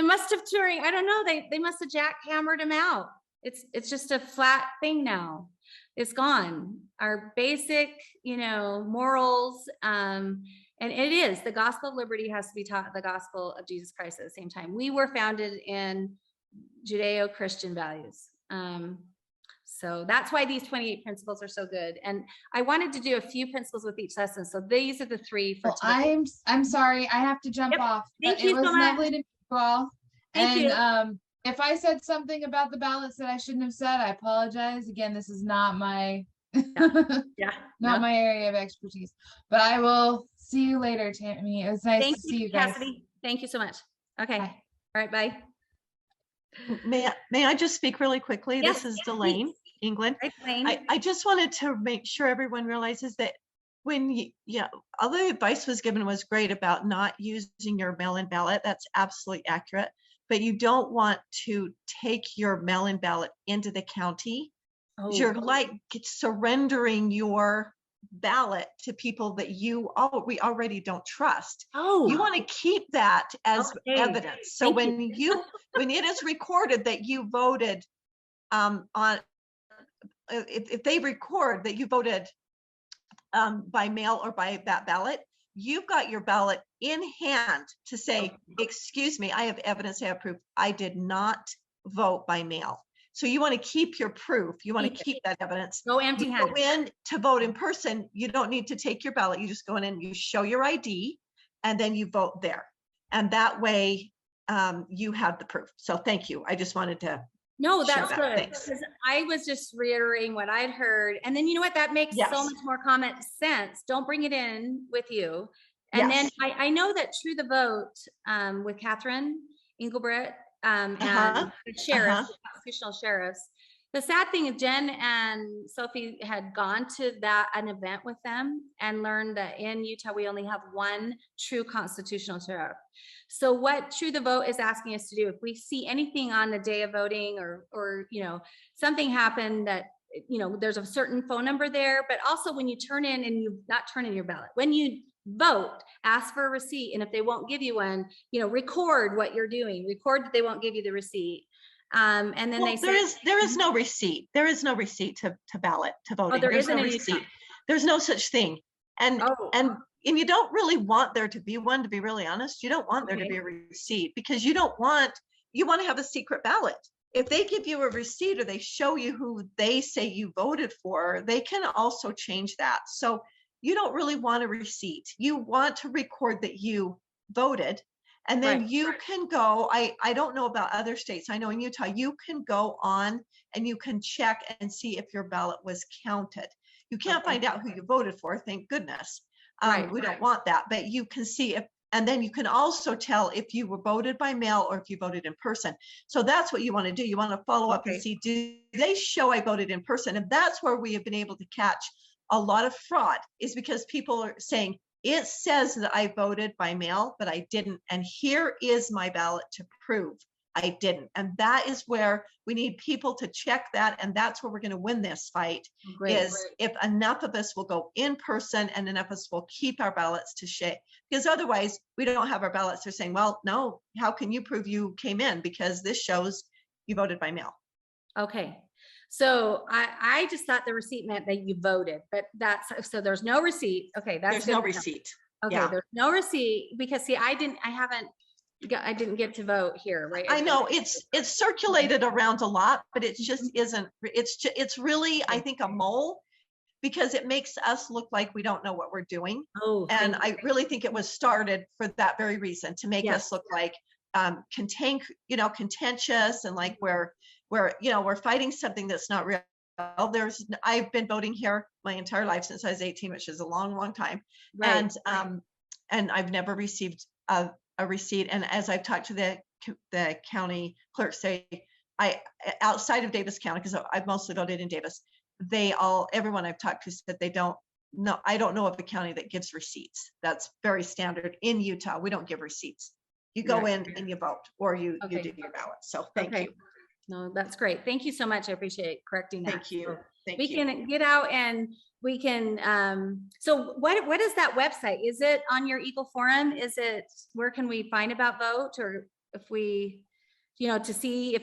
must have I don't know. They must have jackhammered them out. It's just a flat thing now. It's gone. Our basic, morals, and it is, the gospel of liberty has to be taught the gospel of Jesus Christ at the same time. We were founded in Judeo-Christian values. So that's why these 28 principles are so good. And I wanted to do a few principles with each lesson. So these are the three for today. I'm sorry, I have to jump off. Thank you so much. It was lovely to meet you all. Thank you. If I said something about the ballots that I shouldn't have said, I apologize. Again, this is not my my area of expertise. But I will see you later, Tami. It was nice to see you guys. Cassidy. Thank you so much. Okay. Bye. All right. Bye. May I just speak really quickly? Yes, this is Delane, England. I just wanted to make sure everyone realizes that although the advice was given was great about not using your mail-in ballot, that's absolutely accurate. But you don't want to take your mail-in ballot into the county. You're like surrendering your ballot to people that we already don't trust. Oh, You want to keep that as okay. evidence. So Thank when you. when it is recorded that you voted on, if they record that you voted by mail or by that ballot, you've got your ballot in hand to say, excuse me, I have evidence, I have proof, I did not vote by mail. So you want to keep your proof. You want to keep that evidence. Go empty-handed. Go in to vote in person. You don't need to take your ballot. You just go in and you show your ID, and then you vote there. And that way you have the proof. So thank you. I just wanted to. No, that's that. good. Thanks. Because I was just reiterating what I'd heard. And then you know what? That makes Yes. so much more common sense. Don't bring it in with you. And Yes. then I know that True the Vote with Catherine Engelbrecht and the sheriffs, the constitutional sheriffs. The sad thing is Jen and Sophie had gone to an event with them and learned that in Utah, we only have one true constitutional sheriff. So what True the Vote is asking us to do, if we see anything on the day of voting or you know, something happened that, you know, there's a certain phone number there, but also when you turn in and you not turn in your ballot, when you vote, ask for a receipt. And if they won't give you one, you know, record what you're doing, record that they won't give you the receipt. And then well, there is no receipt. There is no receipt to ballot, to voting. Oh, there There's isn't no any receipt. There's no such thing. And you don't really want there to be one, to be really honest. You don't want there to be a receipt because you want to have a secret ballot. If they give you a receipt or they show you who they say you voted for, they can also change that. So you don't really want a receipt. You want to record that you voted. And then you can go, I don't know about other states. I know in Utah, you can go on and you can check and see if your ballot was counted. You can't find out who you voted for, thank goodness. We don't want that, but you can see if, and then you can also tell if you were voted by mail or if you voted in person. So that's what you want to do. You want to follow up and see, do they show I voted in person? And that's where we have been able to catch a lot of fraud, is because people are saying, it says that I voted by mail, but I didn't. And here is my ballot to prove I didn't. And that is where we need people to check that. And that's where we're going to win this fight, is if enough of us will go in person and enough of us will keep our ballots to share. Because otherwise we don't have our ballots. They're saying, well, no, how can you prove you came in? Because this shows you voted by mail. Okay. So I just thought the receipt meant that you voted, but so there's no receipt. Okay. There's no receipt. Okay. Yeah. There's no receipt because see, I didn't get to vote here, right? I know it's circulated around a lot, but it just isn't, it's really, I think, a mole, because it makes us look like we don't know what we're doing. And I really think it was started for that very reason, to make us look like contentious and like we're fighting something that's not real. I've been voting here my entire life since I was 18, which is a long, long time. And I've never received a receipt. And as I've talked to the county clerk, say, outside of Davis County, because I've mostly voted in Davis, everyone I've talked to said they don't know. I don't know of a county that gives receipts. That's very standard in Utah. We don't give receipts. You go in and you vote, or you do your ballot. So thank you. No, that's great. Thank you so much. I appreciate correcting that. Thank you. We can get out and we can, so what is that website? Is it on your Eagle Forum? Is it, where can we find about vote, or if we, to see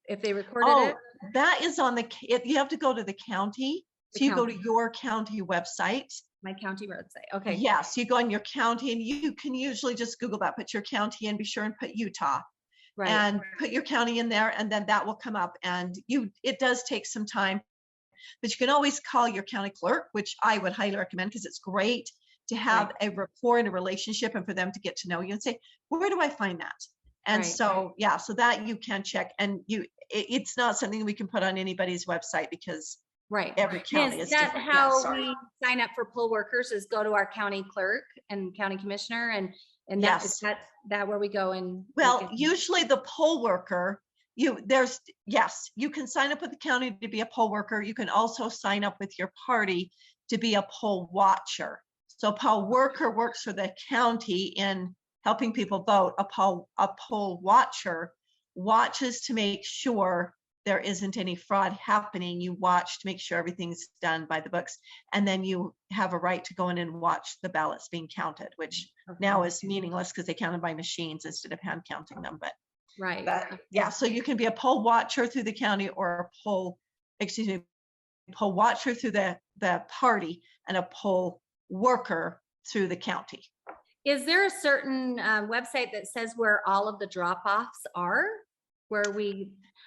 if they recorded it? That is on you have to go to the county. So you go to your county website. My county website. Okay. Yes, you go on your county, and you can usually just Google that, put your county and be sure and put Utah. And put your county in there, and then that will come up. And it does take some time, but you can always call your county clerk, which I would highly recommend, because it's great to have a rapport and a relationship, and for them to get to know you and say, where do I find that? And so that you can check, and it's not something we can put on anybody's website, because every county is different. Is that how we sign up for poll workers, is go to our county clerk and county commissioner, and that's where we go? And usually the poll worker, you can sign up with the county to be a poll worker. You can also sign up with your party to be a poll watcher. So a poll worker works for the county in helping people vote. A poll watcher watches to make sure there isn't any fraud happening. You watch to make sure everything's done by the books. And then you have a right to go in and watch the ballots being counted, which now is meaningless because they counted by machines instead of hand counting them. But yeah, so you can be a poll watcher through the county or a poll watcher through the party and a poll worker through the county. Is there a certain website that says where all of the drop-offs are, or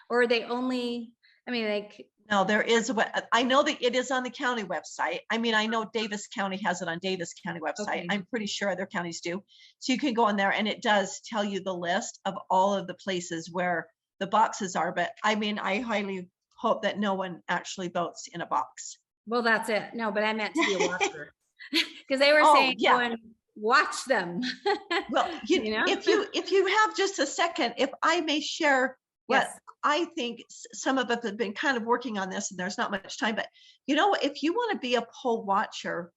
are they only, I mean, like? No, there is, I know that it is on the county website. I mean, I know Davis County has it on Davis County website. Okay. I'm pretty sure other counties do. So you can go on there and it does tell you the list of all of the places where the boxes are. But I mean, I highly hope that no one actually votes in a box. Well, that's it. No, but I meant to be a watcher because they were saying, yeah. Go and watch them. Well, you know, if you have just a second, if I may share what I think some of us have been kind of working on this, and there's not much time, but you know, if you want to be a poll watcher,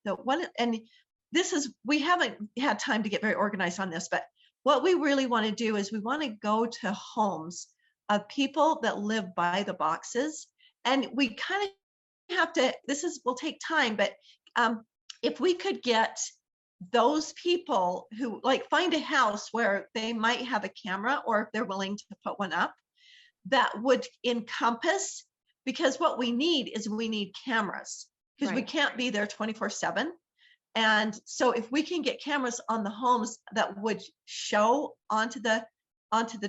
we haven't had time to get very organized on this, but what we really want to do is we want to go to homes of people that live by the boxes, and we kind of have to, will take time, but if we could get those people who find a house where they might have a camera, or if they're willing to put one up, that would encompass, because what we need cameras, because we can't be there 24/7. And so if we can get cameras on the homes that would show onto the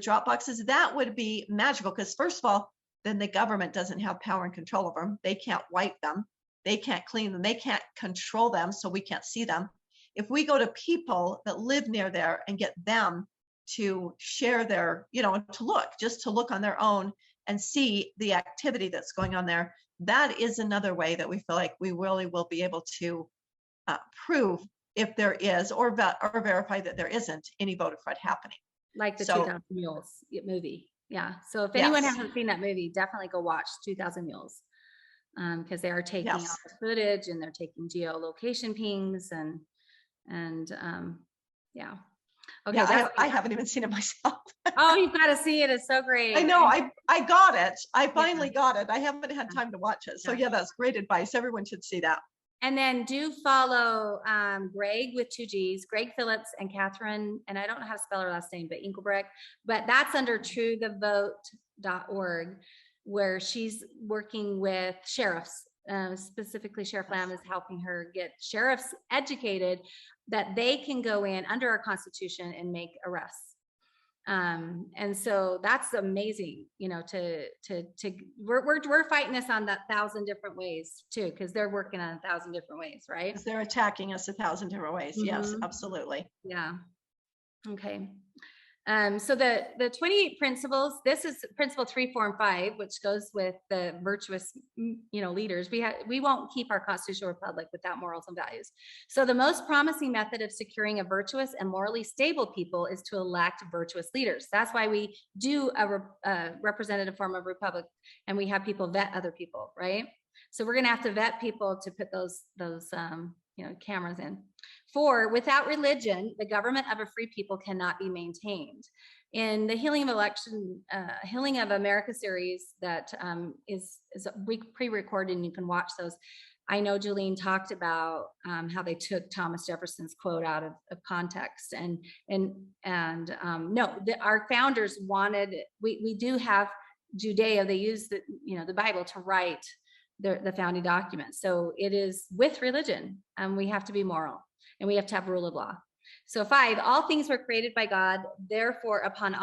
drop boxes, that would be magical. Because first of all, then the government doesn't have power and control over them. They can't wipe them. They can't clean them. They can't control them. So we can't see them. If we go to people that live near there and get them to share their, to look on their own and see the activity that's going on there, that is another way that we feel like we really will be able to prove if there is or verify that there isn't any voter fraud happening. Like the 2000 Mules movie. Yeah. So if anyone hasn't seen that movie, definitely go watch 2000 Mules, because they are taking out the footage and they're taking geolocation pings and yeah. Okay. Yeah, I haven't even seen it myself. Oh, you've got to see it. It's so great. I know. I got it. I finally got it. I haven't had time to watch it. So yeah, that's great advice. Everyone should see that. And then do follow Greg with 2 G's, Greg Phillips and Catherine, and I don't know how to spell her last name, but Engelbrecht, but that's under truethevote.org, where she's working with sheriffs. Specifically, Sheriff Lamb is helping her get sheriffs educated that they can go in under our Constitution and make arrests. And so that's amazing, we're fighting this on that 1,000 different ways too, because they're working on 1,000 different ways, right? Because they're attacking us 1,000 different ways. Mm-hmm. Yes, absolutely. Yeah. Okay. So the 28 principles, this is principle 3, 4, and 5, which goes with the virtuous, leaders. We won't keep our constitutional republic without morals and values. So the most promising method of securing a virtuous and morally stable people is to elect virtuous leaders. That's why we do a representative form of republic, and we have people vet other people, right? So we're going to have to vet people to put those cameras in. 4, without religion, the government of a free people cannot be maintained. In the Healing of America series that is pre-recorded, and you can watch those. I know Julene talked about how they took Thomas Jefferson's quote out of context, our founders wanted. We do have Judea. They use the Bible to write the founding documents. So it is with religion, and we have to be moral, and we have to have rule of law. So 5, all things were created by God, therefore upon him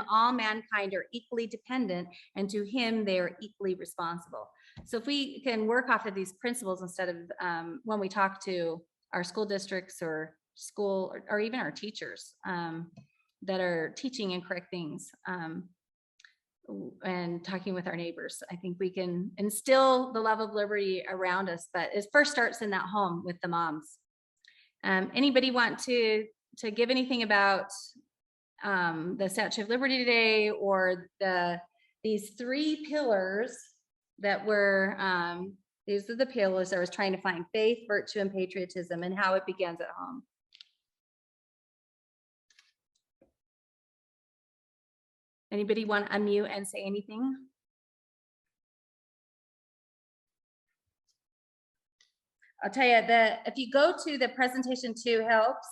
all mankind are equally dependent, and to him they are equally responsible. So if we can work off of these principles instead of when we talk to our school districts or school or even our teachers that are teaching incorrect things, and talking with our neighbors, I think we can instill the love of liberty around us, but it first starts in that home with the moms. Anybody want to give anything about the Statue of Liberty today, or these 3 pillars that were, these are the pillars I was trying to find: faith, virtue, and patriotism, and how it begins at home. Anybody want to unmute and say anything? I'll tell you if you go to the presentation 2 helps,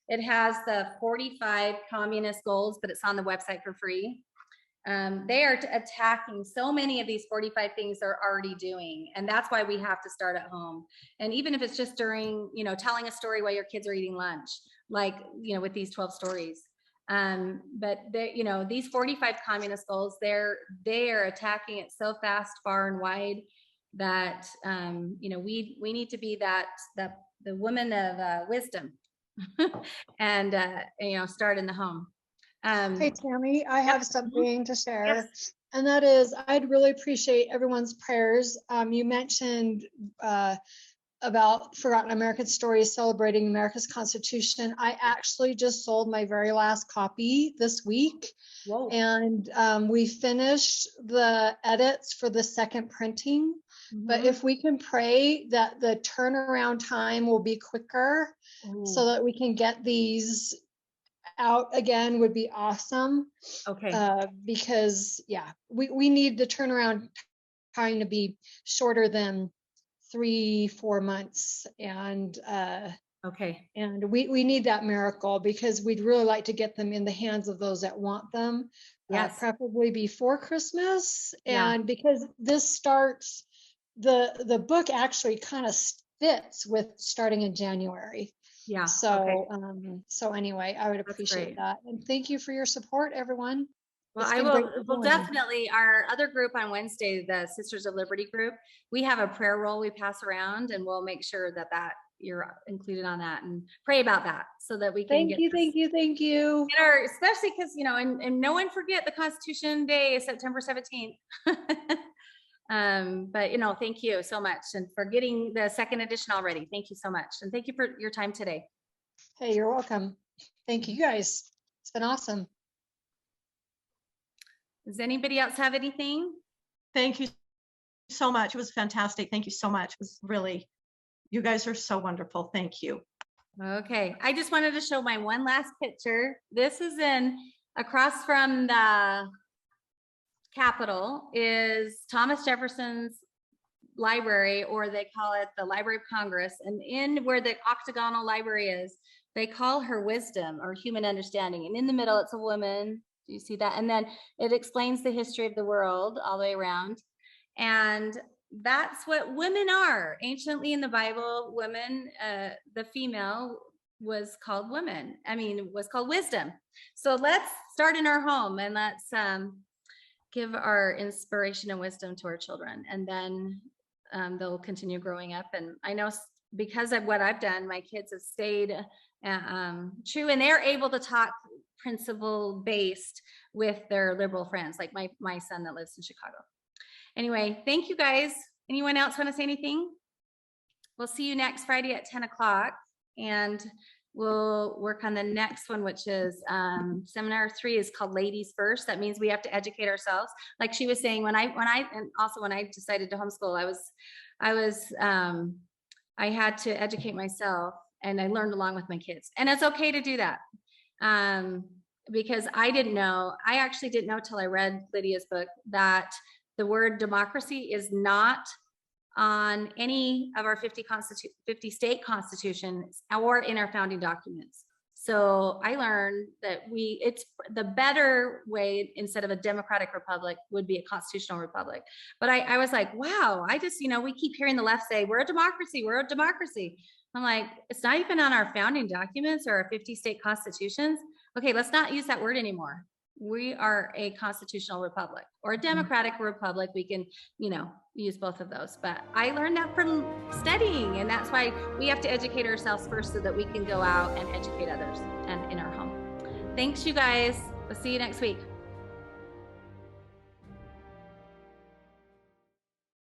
it has the 45 communist goals, but it's on the website for free. They are attacking so many of these 45 things they're already doing. And that's why we have to start at home. And even if it's just during, telling a story while your kids are eating lunch, like, with these 12 stories. But these 45 communist goals, they are attacking it so fast, far and wide that, we need to be the woman of wisdom and, start in the home. Hey, Tami, I have something to share. Yes. And that is, I'd really appreciate everyone's prayers. You mentioned about Forgotten American Stories celebrating America's Constitution. I actually just sold my very last copy this week. Whoa. And we finished the edits for the second printing. Mm-hmm. But if we can pray that the turnaround time will be quicker, so that we can get these out again, would be awesome. Okay. Because we need the turnaround time to be shorter than 3-4 months. And okay. And we need that miracle, because we'd really like to get them in the hands of those that want them. Yes. Preferably before Christmas. And because this starts, the book actually kind of fits with starting in January. Yeah. So, okay. So anyway, I would appreciate that. And thank you for your support, everyone. Well, we'll definitely, our other group on Wednesday, the Sisters of Liberty group, we have a prayer roll we pass around, and we'll make sure that you're included on that, and pray about that so that we can thank you. Especially because, and no one forget the Constitution Day is September 17th. But thank you so much, and for getting the second edition already. Thank you so much. And thank you for your time today. Hey, you're welcome. Thank you guys. It's been awesome. Does anybody else have anything? Thank you so much. It was fantastic. Thank you so much. It was really, you guys are so wonderful. Thank you. Okay. I just wanted to show my one last picture. This is across from the Capitol is Thomas Jefferson's library, or they call it the Library of Congress. And in where the octagonal library is, they call her wisdom, or human understanding. And in the middle, it's a woman. Do you see that? And then it explains the history of the world all the way around. And that's what women are. Anciently in the Bible, women, the female was called was called wisdom. So let's start in our home, and let's give our inspiration and wisdom to our children, and then they'll continue growing up. And I know because of what I've done, my kids have stayed true, and they're able to talk principle based with their liberal friends, like my son that lives in Chicago. Anyway, thank you guys. Anyone else want to say anything? We'll see you next Friday at 10 o'clock, and we'll work on the next one, which is seminar 3 is called Ladies First. That means we have to educate ourselves. Like she was saying, when I decided to homeschool, I had to educate myself, and I learned along with my kids. And it's okay to do that. Because I actually didn't know till I read Lydia's book that the word democracy is not on any of our 50 state constitutions or in our founding documents. So I learned that it's the better way, instead of a democratic republic, would be a constitutional republic. But I was like, wow, we keep hearing the left say, we're a democracy. I'm like, it's not even on our founding documents or our 50 state constitutions. Okay, let's not use that word anymore. We are a constitutional republic, or a democratic republic. We can, use both of those. But I learned that from studying, and that's why we have to educate ourselves first so that we can go out and educate others and in our home. Thanks, you guys. We'll see you next week.